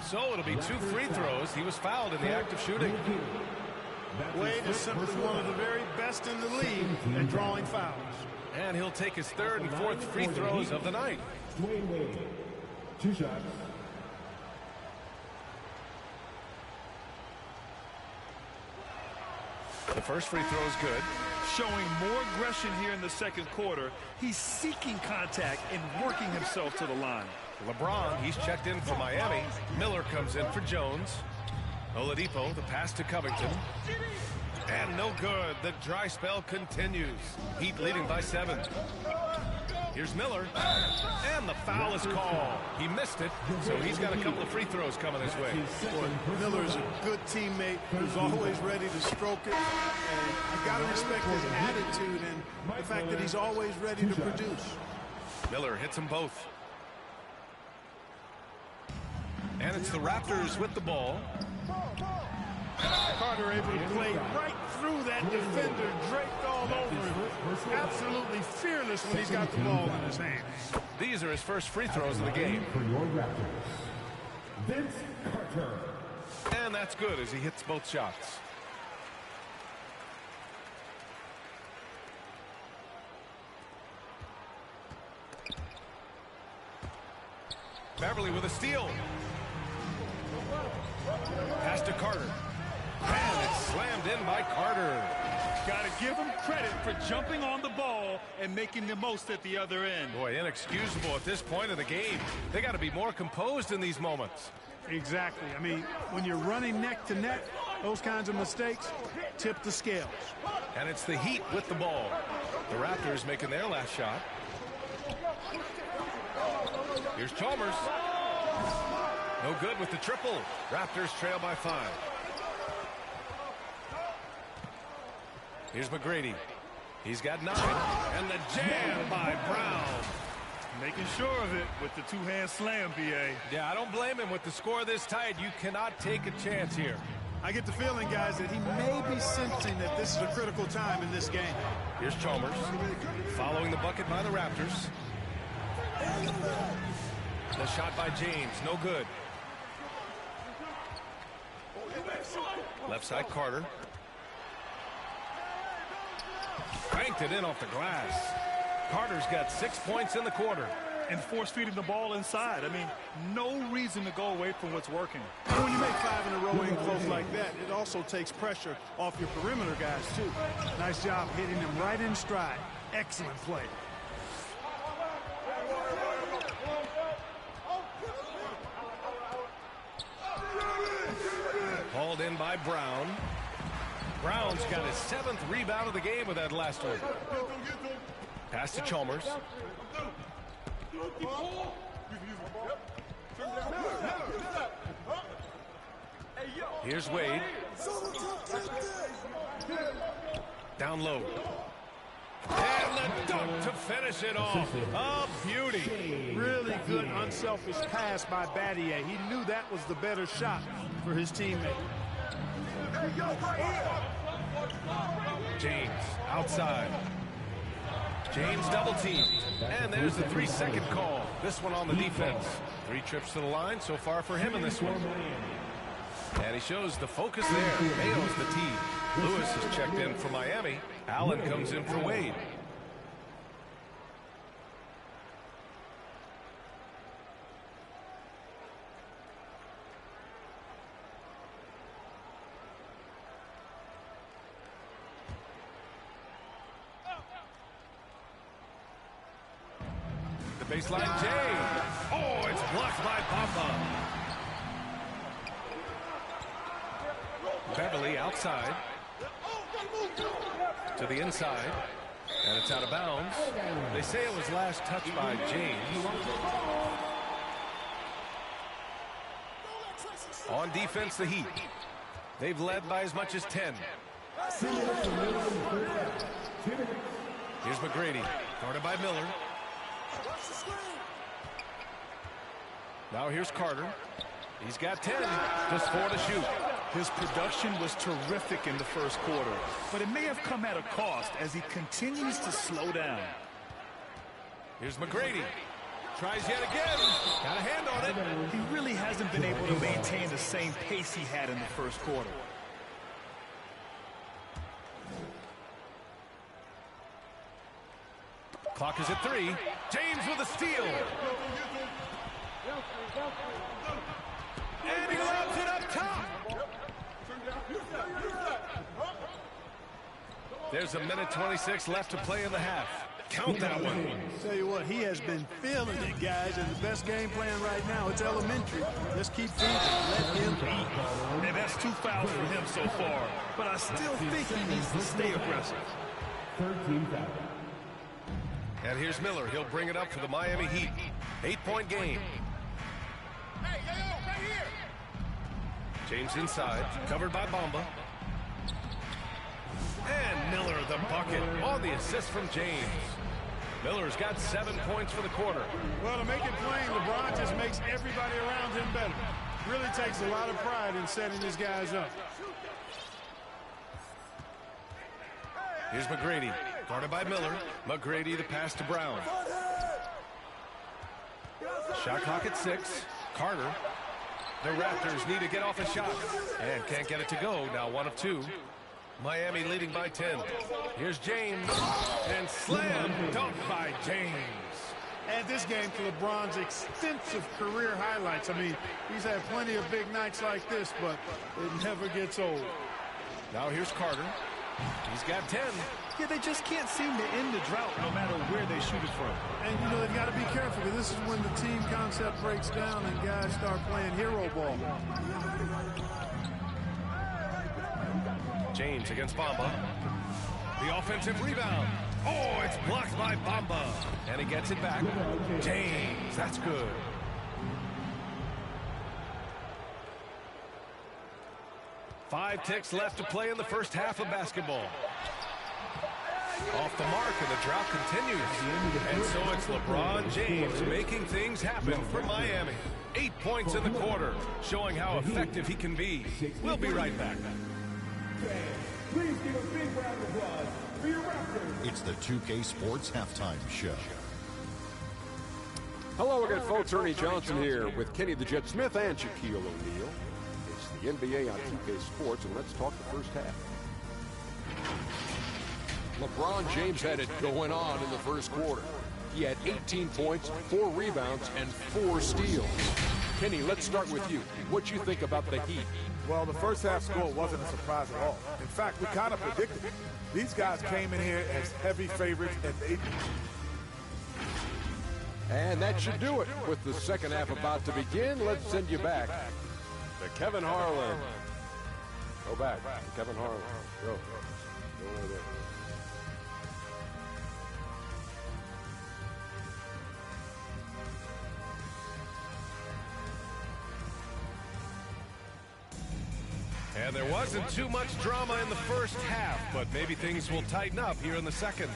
So it'll be 2 free throws. He was fouled in the act of shooting. Wade is simply one of the very best in the league at drawing fouls. And he'll take his 3rd and 4th free throws of the night. Dwayne Wade, 2 shots. The first free throw is good. Showing more aggression here in the second quarter. He's seeking contact and working himself to the line. LeBron, he's checked in for Miami. Miller comes in for Jones. Oladipo, the pass to Covington. And no good. The dry spell continues. Heat leading by 7. Here's Miller. And the foul is called. He missed it, so he's got a couple of free throws coming his way. Boy, Miller's a good teammate who's always ready to stroke it. And you got to respect his attitude and the fact that he's always ready to produce. Miller hits them both. And it's the Raptors with the ball. Carter able to play right through that defender, draped all over him. Absolutely fearless when he's got the ball in his hands. These are his first free throws of the game. For your Raptors, Vince Carter. And that's good as he hits both shots. Beverly with a steal. Pass to Carter. And it's slammed in by Carter. Got to give him credit for jumping on the ball and making the most at the other end. Boy, inexcusable at this point of the game. They got to be more composed in these moments. Exactly. I mean, when you're running neck to neck, those kinds of mistakes tip the scales. And it's the Heat with the ball. The Raptors making their last shot. Here's Chalmers. No good with the triple. Raptors trail by 5. Here's McGrady. He's got 9. And the jam by Brown. Making sure of it with the 2-hand slam, B.A. Yeah, I don't blame him with the score this tight. You cannot take a chance here. I get the feeling, guys, that he may be sensing that this is a critical time in this game. Here's Chalmers. Following the bucket by the Raptors. The shot by James. No good. Left side, Carter. Cranked it in off the glass. Carter's got 6 points in the quarter. And force-feeding the ball inside. I mean, no reason to go away from what's working. And when you make 5 in a row in close like that, it also takes pressure off your perimeter guys, too. Nice job hitting them right in stride. Excellent play. by Brown. Brown's got his 7th rebound of the game with that last one. Pass to Chalmers. Here's Wade. Down low. And the dunk to finish it off. A beauty. Really good unselfish pass by Battier. He knew that was the better shot for his teammate. James outside. James double teamed. And there's the 3-second call. This one on the defense. 3 trips to the line so far for him in this one. And he shows the focus there. Mayo's the tee. Lewis is checked in for Miami. Allen comes in for Wade. The baseline, James. Oh, it's blocked by Bamba. Beverly outside to the inside, and it's out of bounds. They say it was last touched by James. On defense, the Heat. They've led by as much as 10. Here's McGrady, guarded by Miller. Now here's Carter. He's got 10, just 4 to shoot. His production was terrific in the first quarter, but it may have come at a cost as he continues to slow down. Here's McGrady. Tries yet again. Got a hand on it. He really hasn't been able to maintain the same pace he had in the first quarter. Clock is at 3. James with a steal. And he lobs it up top. There's a minute 26 left to play in the half. Count that one. Tell you what, he has been feeling it, guys, and the best game plan right now, it's elementary. Just keep feeding, let him eat. And that's 2 fouls for him so far, but I still think he needs to stay aggressive. 13 fouls. And here's Miller. He'll bring it up for the Miami Heat. 8-point game. James inside, covered by Bamba. And Miller the bucket on the assist from James. Miller's got 7 points for the quarter. Well, to make it plain, LeBron just makes everybody around him better. Really takes a lot of pride in setting his guys up. Here's McGrady, guarded by Miller. McGrady the pass to Brown. Shot clock at 6. Carter. The Raptors need to get off a shot and can't get it to go. Now 1 of 2. Miami leading by 10. Here's James. And slam dunk by James. Add this game to LeBron's extensive career highlights. I mean, he's had plenty of big nights like this, but it never gets old. Now here's Carter. He's got 10. Yeah, they just can't seem to end the drought no matter where they shoot it from. And, you know, they've got to be careful because this is when the team concept breaks down and guys start playing hero ball. James against Bamba. The offensive rebound. Oh, it's blocked by Bamba. And he gets it back. James, that's good. Five ticks left to play in the first half of basketball. Off the mark, and the drought continues. And so it's LeBron James making things happen for Miami. 8 points in the quarter, showing how effective he can be. We'll be right back. Please give a big round of applause for your Raptors. It's the 2K Sports Halftime Show. Hello again, folks. Ernie Johnson here with Kenny the Jet Smith and Shaquille O'Neal. It's the NBA on 2K Sports, and let's talk the first half. LeBron James had it going on in the first quarter. He had 18 points, 4 rebounds, and 4 steals. Kenny, let's start with you. What you think about the Heat? Well, the first half score wasn't a surprise at all. In fact, we kind of predicted it. These guys came in here as heavy favorites, and they... And that should do it. With the second half about to begin, let's send you back to Kevin Harlan. Go back. Kevin Harlan. Go. Go over there. And there wasn't too much drama in the first half, but maybe things will tighten up here in the second.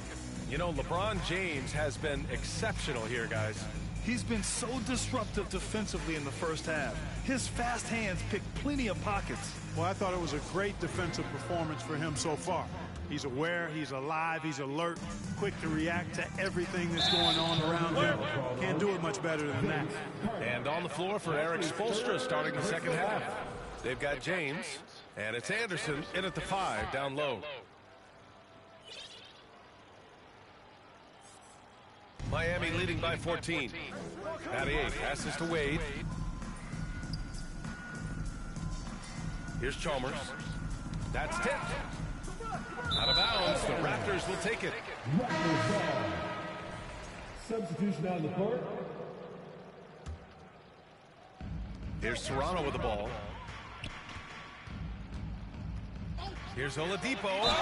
You know, LeBron James has been exceptional here, guys. He's been so disruptive defensively in the first half. His fast hands pick plenty of pockets. Well, I thought it was a great defensive performance for him so far. He's aware, he's alive, he's alert, quick to react to everything that's going on around him. Can't do it much better than that. And on the floor for Eric Spoelstra starting the second half. They've got James, and it's Anderson in at the 5, down low. Miami leading by 14. Matty passes to Wade. Here's Chalmers. That's tipped. Out of bounds. The Raptors will take it. Substitution on the court. Here's Toronto with the ball. Here's Oladipo.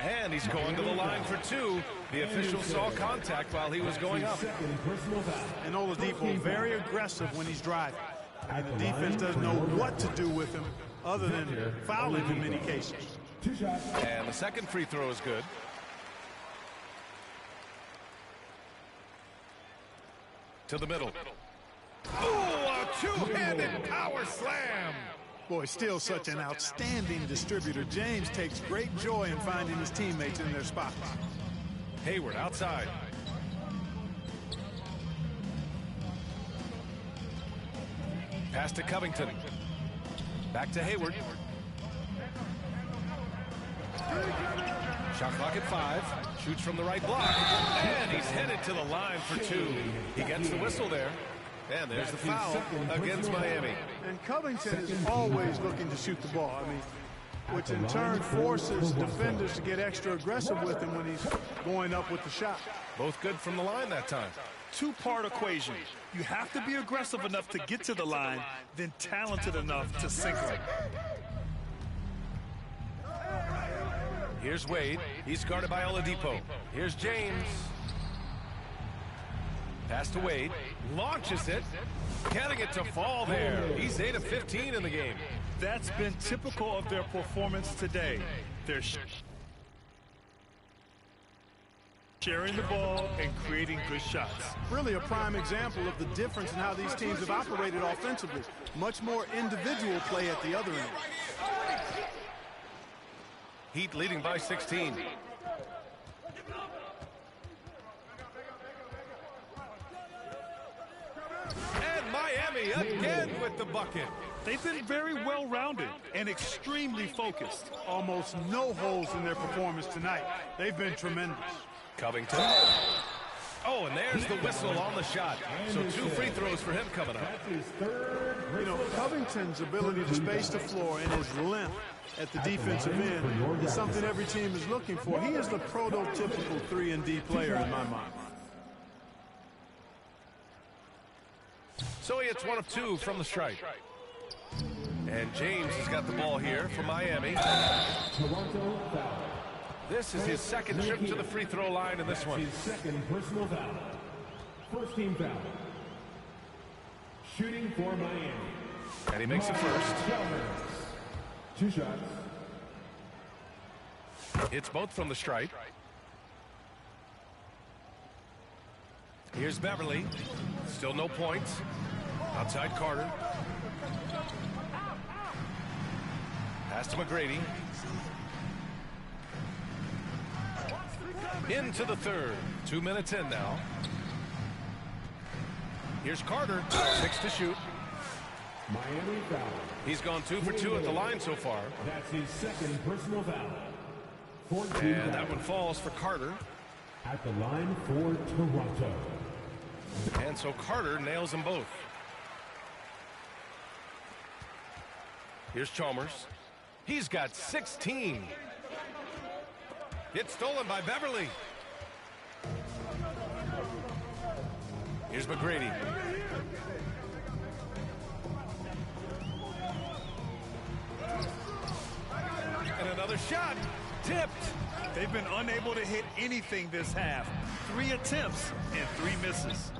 And he's going to the line for 2. The official saw contact while he was going up. And Oladipo very aggressive when he's driving. And the defense doesn't know what to do with him other than foul him in many cases. And the second free throw is good. To the middle. Ooh, a two-handed power slam. Boy, still such an outstanding distributor. James takes great joy in finding his teammates in their spots. Hayward outside. Pass to Covington. Back to Hayward. Shot clock at 5. Shoots from the right block. And he's headed to the line for 2. He gets the whistle there. And there's the foul against Miami. And Covington is always looking to shoot the ball. I mean, which in turn forces defenders to get extra aggressive with him when he's going up with the shot. Both good from the line that time. Two-part equation. You have to be aggressive enough to get to the line, then talented enough to sink it. Here's Wade. He's guarded by Oladipo. Here's James. Pass to Wade. Launches it. Getting it to fall there. He's 8 of 15 in the game. That's been typical of their performance today. They're sharing the ball and creating good shots. Really a prime example of the difference in how these teams have operated offensively. Much more individual play at the other end. Heat leading by 16. And Miami again with the bucket. They've been very well-rounded and extremely focused. Almost no holes in their performance tonight. They've been tremendous. Covington. Oh, and there's the whistle on the shot. So 2 free throws for him coming up. You know, Covington's ability to space the floor and his length at the defensive end is something every team is looking for. He is the prototypical 3-and-D player in my mind. So he hits 1 of 2 from the strike. And James has got the ball here for Miami. This is his second trip to the free throw line in this one. His second personal foul. First team foul. Shooting for Miami. And he makes it first. 2 shots. It's both from the stripe. Here's Beverly. Still no points. Outside Carter. Pass to McGrady. Into the third. 2 minutes in now. Here's Carter. 6 to shoot. Miami foul. He's gone 2 for 2 at the line so far. That's his second personal foul. And that one falls for Carter. At the line for Toronto. And so Carter nails them both. Here's Chalmers. He's got 16. It's stolen by Beverly. Here's McGrady. Another shot. Tipped. They've been unable to hit anything this half. 3 attempts and 3 misses.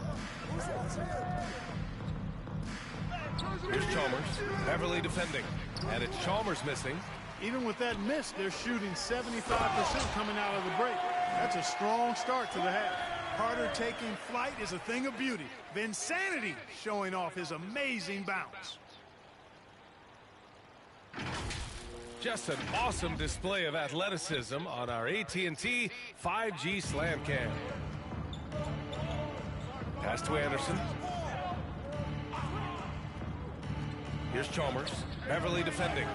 Here's Chalmers. Beverly defending. And it's Chalmers missing. Even with that miss, they're shooting 75% coming out of the break. That's a strong start to the half. Carter taking flight is a thing of beauty. Vinsanity showing off his amazing bounce. Just an awesome display of athleticism on our AT&T 5G Slam Cam. Pass to Anderson. Here's Chalmers. Beverly defending.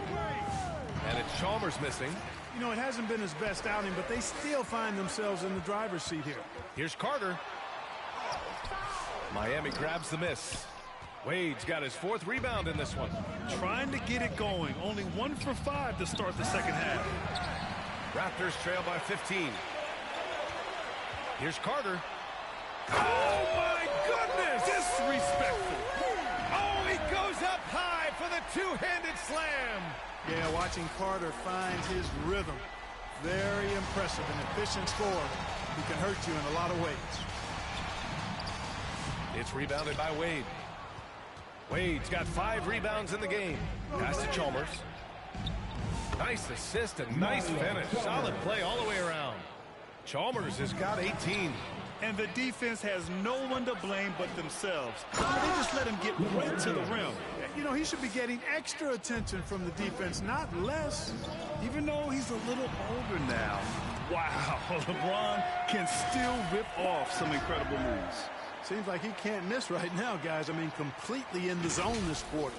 And it's Chalmers missing. You know, it hasn't been his best outing, but they still find themselves in the driver's seat here. Here's Carter. Miami grabs the miss. Wade's got his 4th rebound in this one. Trying to get it going. Only 1 for 5 to start the second half. Raptors trail by 15. Here's Carter. Oh, my goodness! Disrespectful. Oh, he goes up high for the 2-handed slam. Yeah, watching Carter find his rhythm. Very impressive. An efficient scorer. He can hurt you in a lot of ways. It's rebounded by Wade. Wade's got 5 rebounds in the game. Pass to Chalmers. Nice assist and nice finish. Solid play all the way around. Chalmers has got 18. And the defense has no one to blame but themselves. They just let him get right to the rim. You know, he should be getting extra attention from the defense, not less. Even though he's a little older now. Wow, LeBron can still rip off some incredible moves. Seems like he can't miss right now, guys. I mean, completely in the zone this quarter.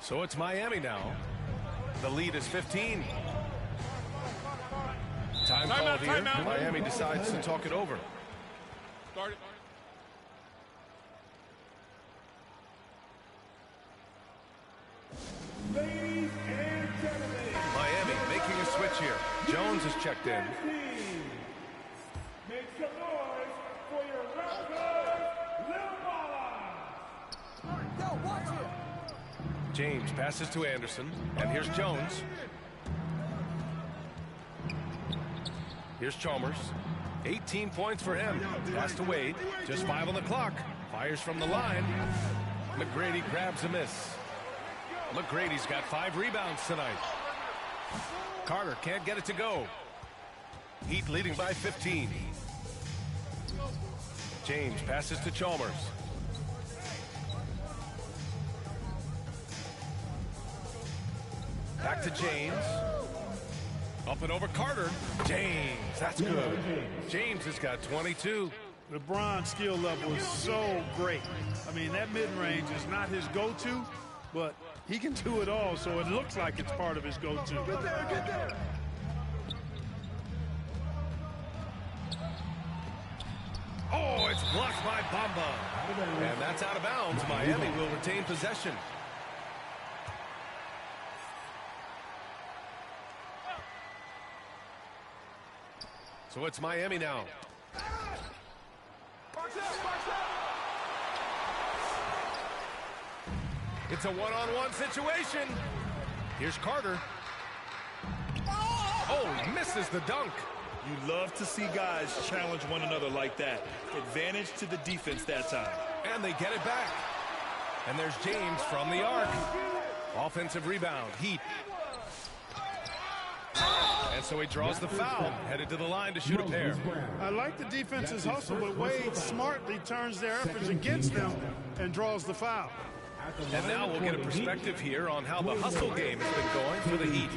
So it's Miami now. The lead is 15. Time called here. Miami decides to talk it over. Start it. Ladies and gentlemen, Miami making a switch here. Jones has checked in. make some noise for your Raptors, Little Ballers. James passes to Anderson. And here's Jones. Here's Chalmers. 18 points for him. Pass to Wade. Just 5 on the clock. Fires from the line. McGrady grabs a miss. McGrady's got 5 rebounds tonight. Carter can't get it to go. Heat leading by 15. James passes to Chalmers. Back to James. Up and over Carter. James, that's good. James has got 22. LeBron's skill level is so great. I mean, that mid-range is not his go-to, but he can do it all, so it looks like it's part of his go-to. Get there, get there. Oh, it's blocked by Bamba. And that's out of bounds. Miami will retain possession. So it's Miami now. It's a one-on-one situation. Here's Carter. Oh, he misses the dunk. You love to see guys challenge one another like that. Advantage to the defense that time. And they get it back. And there's James from the arc. Offensive rebound. Heat. And so he draws the foul, headed to the line to shoot a pair. I like the defense's hustle, but Wade smartly turns their efforts against them and draws the foul. And now we'll get a perspective here on how the hustle game has been going for the Heat.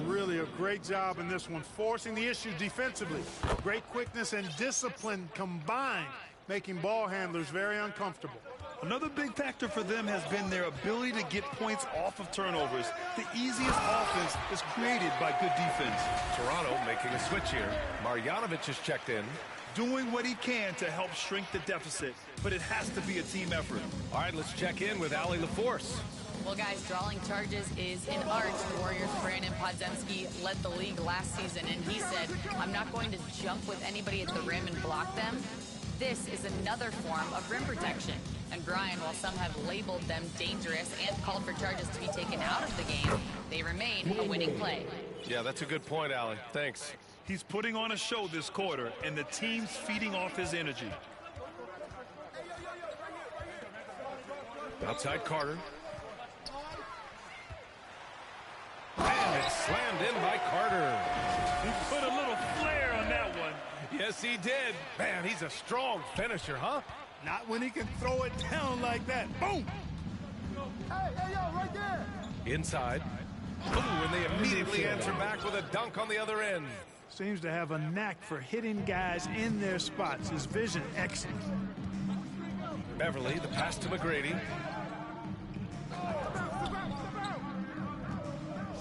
Really a great job in this one, forcing the issue defensively. Great quickness and discipline combined, making ball handlers very uncomfortable. Another big factor for them has been their ability to get points off of turnovers. The easiest offense is created by good defense. Toronto making a switch here. Marjanovic has checked in. Doing what he can to help shrink the deficit, but it has to be a team effort. All right, let's check in with Allie LaForce. Well, guys, drawing charges is an art. The Warriors' Brandon Podziemski led the league last season, and he said, I'm not going to jump with anybody at the rim and block them. This is another form of rim protection. And Brian, while some have labeled them dangerous and called for charges to be taken out of the game, they remain a winning play. Yeah, that's a good point, Allie. Thanks. He's putting on a show this quarter, and the team's feeding off his energy. Outside Carter. And it's slammed in by Carter. He put a little flair on that one. Yes, he did. Man, he's a strong finisher, huh? Not when he can throw it down like that. Boom! Hey, yo, right there. Inside. Ooh, and they immediately answer back with a dunk on the other end. Seems to have a knack for hitting guys in their spots. His vision, excellent. Beverly, the pass to McGrady.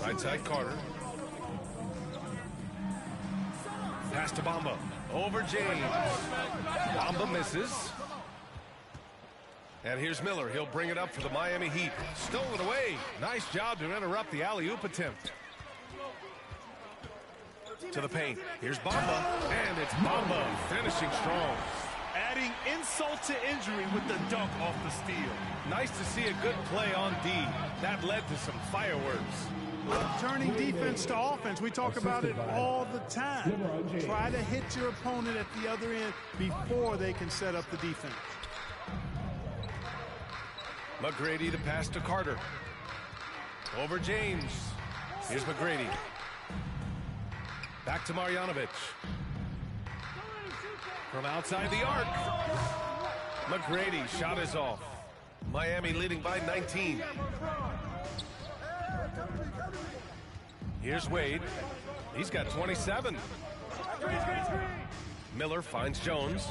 Right side Carter. Pass to Bamba. Over James. Bamba misses. And here's Miller. He'll bring it up for the Miami Heat. Stolen away. Nice job to interrupt the alley-oop attempt. To the paint. Here's Bamba. And it's Bamba finishing strong. Adding insult to injury with the dunk off the steal. Nice to see a good play on D. That led to some fireworks. Turning defense to offense. We talk about it all the time. Try to hit your opponent at the other end before they can set up the defense. McGrady, the pass to Carter. Over James. Here's McGrady. Back to Marjanovic. From outside the arc. McGrady, shot is off. Miami leading by 19. Here's Wade. He's got 27. Miller finds Jones.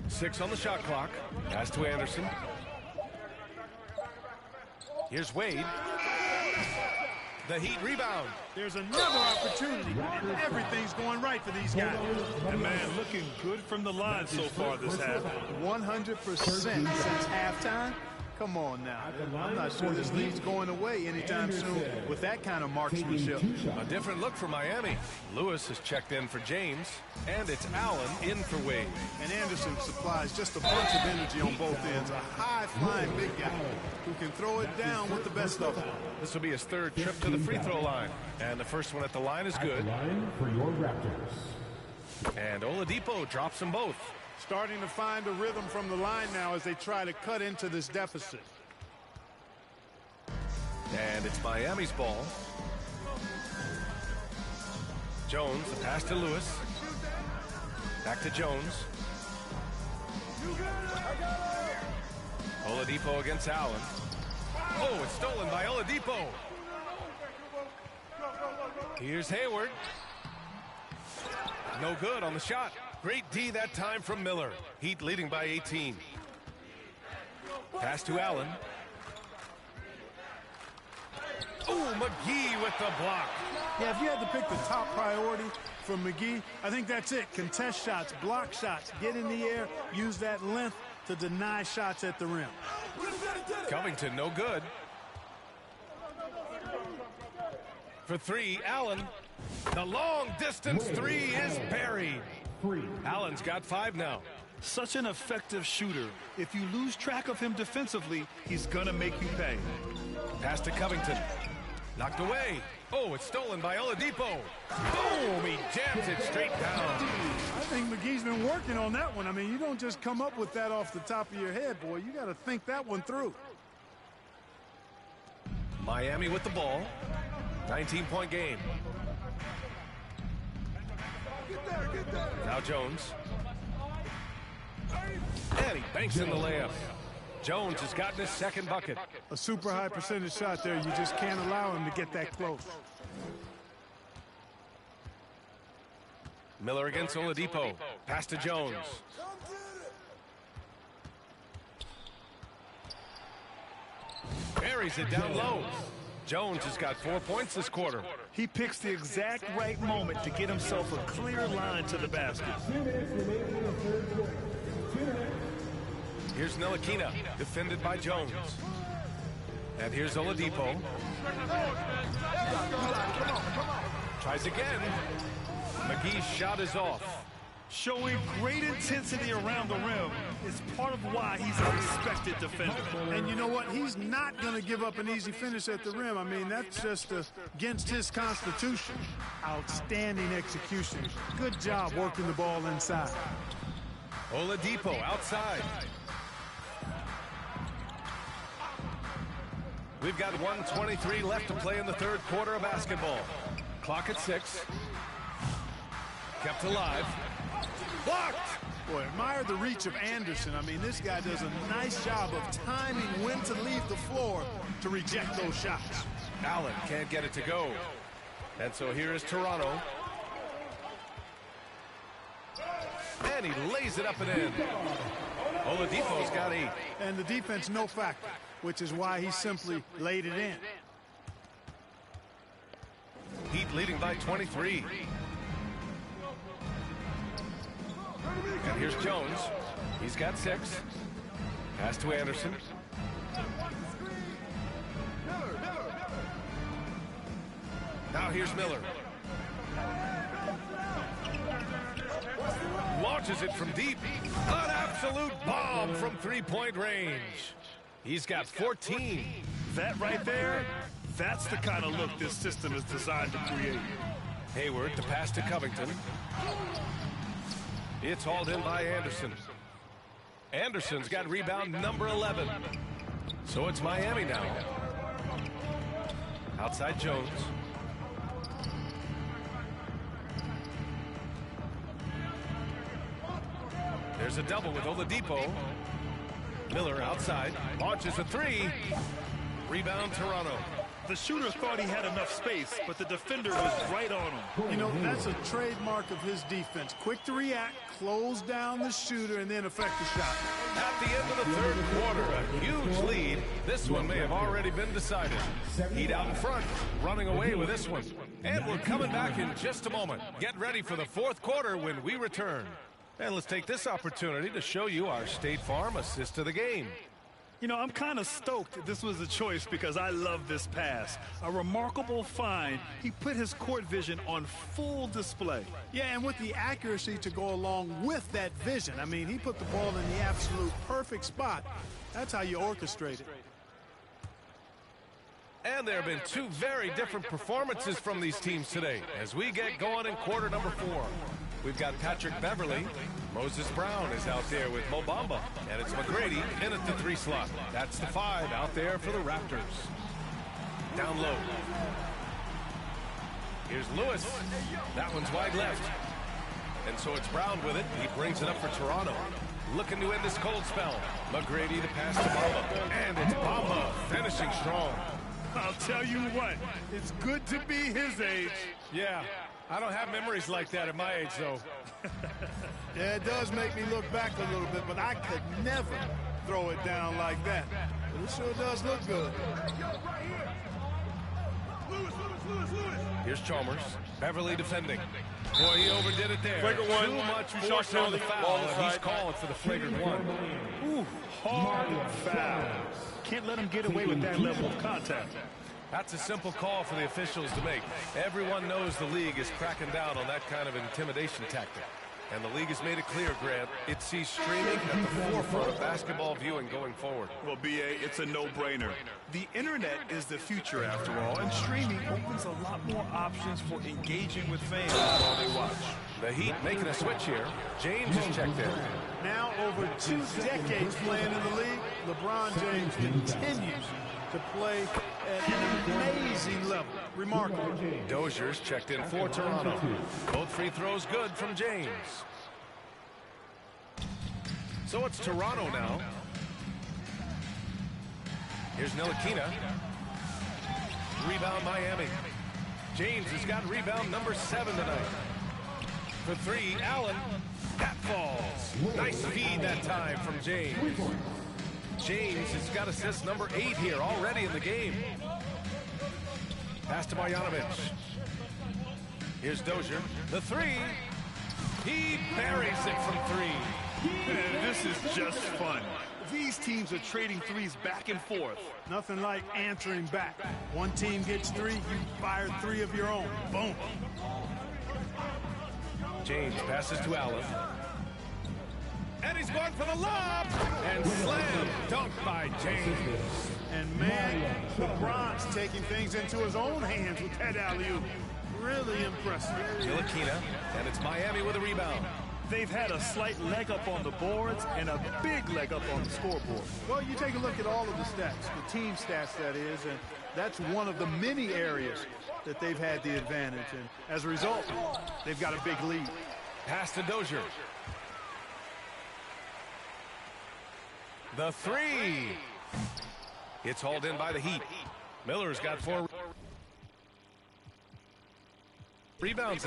Six on the shot clock. Pass to Anderson. Here's Wade. The Heat rebound. There's another opportunity, and everything's going right for these guys. And man, looking good from the line so far this half. 100% since halftime. Come on now. I'm not sure this lead's going away anytime soon with that kind of marksmanship. A different look for Miami. Lewis has checked in for James, and it's Allen in for Wade. And Anderson supplies just a bunch of energy on both ends. A high-flying big guy who can throw it down with the best of them. This will be his third trip to the free throw line. And the first one at the line is good. Line for your Raptors. And Oladipo drops them both. Starting to find a rhythm from the line now as they try to cut into this deficit. And it's Miami's ball. Jones, the pass to Lewis. Back to Jones. Oladipo against Allen. Oh, it's stolen by Oladipo. Here's Hayward. No good on the shot. Great D that time from Miller. Heat leading by 18. Pass to Allen. Oh, McGee with the block. Yeah, if you had to pick the top priority from McGee, I think that's it. Contest shots, block shots, get in the air, use that length to deny shots at the rim. Covington, no good. For three, Allen. The long distance three is buried. Allen's got 5 now. Such an effective shooter. If you lose track of him defensively, he's gonna make you pay. Pass to Covington. Knocked away. Oh, it's stolen by Oladipo. Boom! He jams it straight down. I think McGee's been working on that one. I mean, you don't just come up with that off the top of your head, boy. You got to think that one through. Miami with the ball. 19-point game. Now Jones. And he banks in the layup. Jones has gotten his second bucket. A super high percentage shot there. You just can't allow him to get that close. Miller against Oladipo. Pass to Jones. Buries it down low. Jones has got 4 points this quarter. He picks the exact right moment to get himself a clear line to the basket. Here's Ntilikina, defended by Jones. And here's Oladipo. Tries again. McGee's shot is off. Showing great intensity around the rim is part of why he's a respected defender. And you know what? He's not going to give up an easy finish at the rim. I mean, that's just against his constitution. Outstanding execution. Good job working the ball inside. Oladipo outside. We've got 1:23 left to play in the third quarter of basketball. Clock at 6. Kept alive. Blocked! Boy, admire the reach of Anderson. I mean, this guy does a nice job of timing when to leave the floor to reject those shots. Allen can't get it to go. And so here is Toronto. And he lays it up and in. Oladipo's got 8. And the defense no factor, which is why he simply laid it in. Heat leading by 23. And here's Jones. He's got 6. Pass to Anderson. Now here's Miller. Launches it from deep. An absolute bomb from three-point range. He's got 14. That right there, that's the kind of look this system is designed to create. Hayward to pass to Covington. It's hauled in by Anderson. Anderson's got rebound number 11. So it's Miami now. Outside Jones. There's a double with Oladipo. Miller outside. Launches a 3. Rebound Toronto. The shooter thought he had enough space, but the defender was right on him. You know, that's a trademark of his defense. Quick to react, close down the shooter, and then affect the shot. At the end of the third quarter, a huge lead. This one may have already been decided. Heat out in front, running away with this one. And we're coming back in just a moment. Get ready for the fourth quarter when we return. And let's take this opportunity to show you our State Farm assist of the game. You know, I'm kind of stoked this was a choice because I love this pass. A remarkable find. He put his court vision on full display. Yeah, and with the accuracy to go along with that vision. I mean, he put the ball in the absolute perfect spot. That's how you orchestrate it. And there have been 2 very different performances from these teams today as we get going in quarter number 4. We've got Patrick Beverly. Moses Brown is out there with Mo Bamba. And it's McGrady in at the 3 slot. That's the 5 out there for the Raptors. Down low. Here's Lewis. That one's wide left. And so it's Brown with it. He brings it up for Toronto. Looking to end this cold spell. McGrady to pass to Bamba. And it's Bamba finishing strong. I'll tell you what, it's good to be his age. Yeah, I don't have memories like that at my age, though. Yeah, it does make me look back a little bit, but I could never throw it down like that. But it sure does look good. Here's Chalmers. Beverly defending. Boy, he overdid it there. Flagrant 1. Too much Shot force on the penalty. foul, and he's calling for the flagrant 1. Ooh, hard foul. Can't let him get away with that level of contact. That's a simple call for the officials to make. Everyone knows the league is cracking down on that kind of intimidation tactic. And the league has made it clear, Grant, it sees streaming at the forefront of basketball viewing going forward. Well, B.A., it's a no-brainer. The internet is the future, after all, and streaming opens a lot more options for engaging with fans while they watch. The Heat making a switch here. James is checked in. Now over 2 decades playing in the league, LeBron James continues to play at an amazing level. Remarkable. Dozier's checked in for Toronto. Both free throws good from James. So it's Toronto now. Here's Ntilikina. Rebound Miami. James has got rebound number 7 tonight. For 3, Allen. That falls. Nice feed that time from James. James has got assist number 8 here already in the game. Pass to Marjanovic. Here's Dozier. The 3. He buries it from 3. Man, this is just fun. These teams are trading threes back and forth. Nothing like answering back. One team gets 3, you fire 3 of your own. Boom. James passes to Allen. And he's going for the lob. And slam. Dunk by James. And man, LeBron's taking things into his own hands with that alley-oop. Really impressive. Gilakina, and it's Miami with a rebound. They've had a slight leg up on the boards and a big leg up on the scoreboard. Well, you take a look at all of the stats, the team stats that is, and that's one of the many areas that they've had the advantage. And as a result, they've got a big lead. Pass to Dozier. The three. It's hauled in by the Heat. Miller's got 4 rebounds.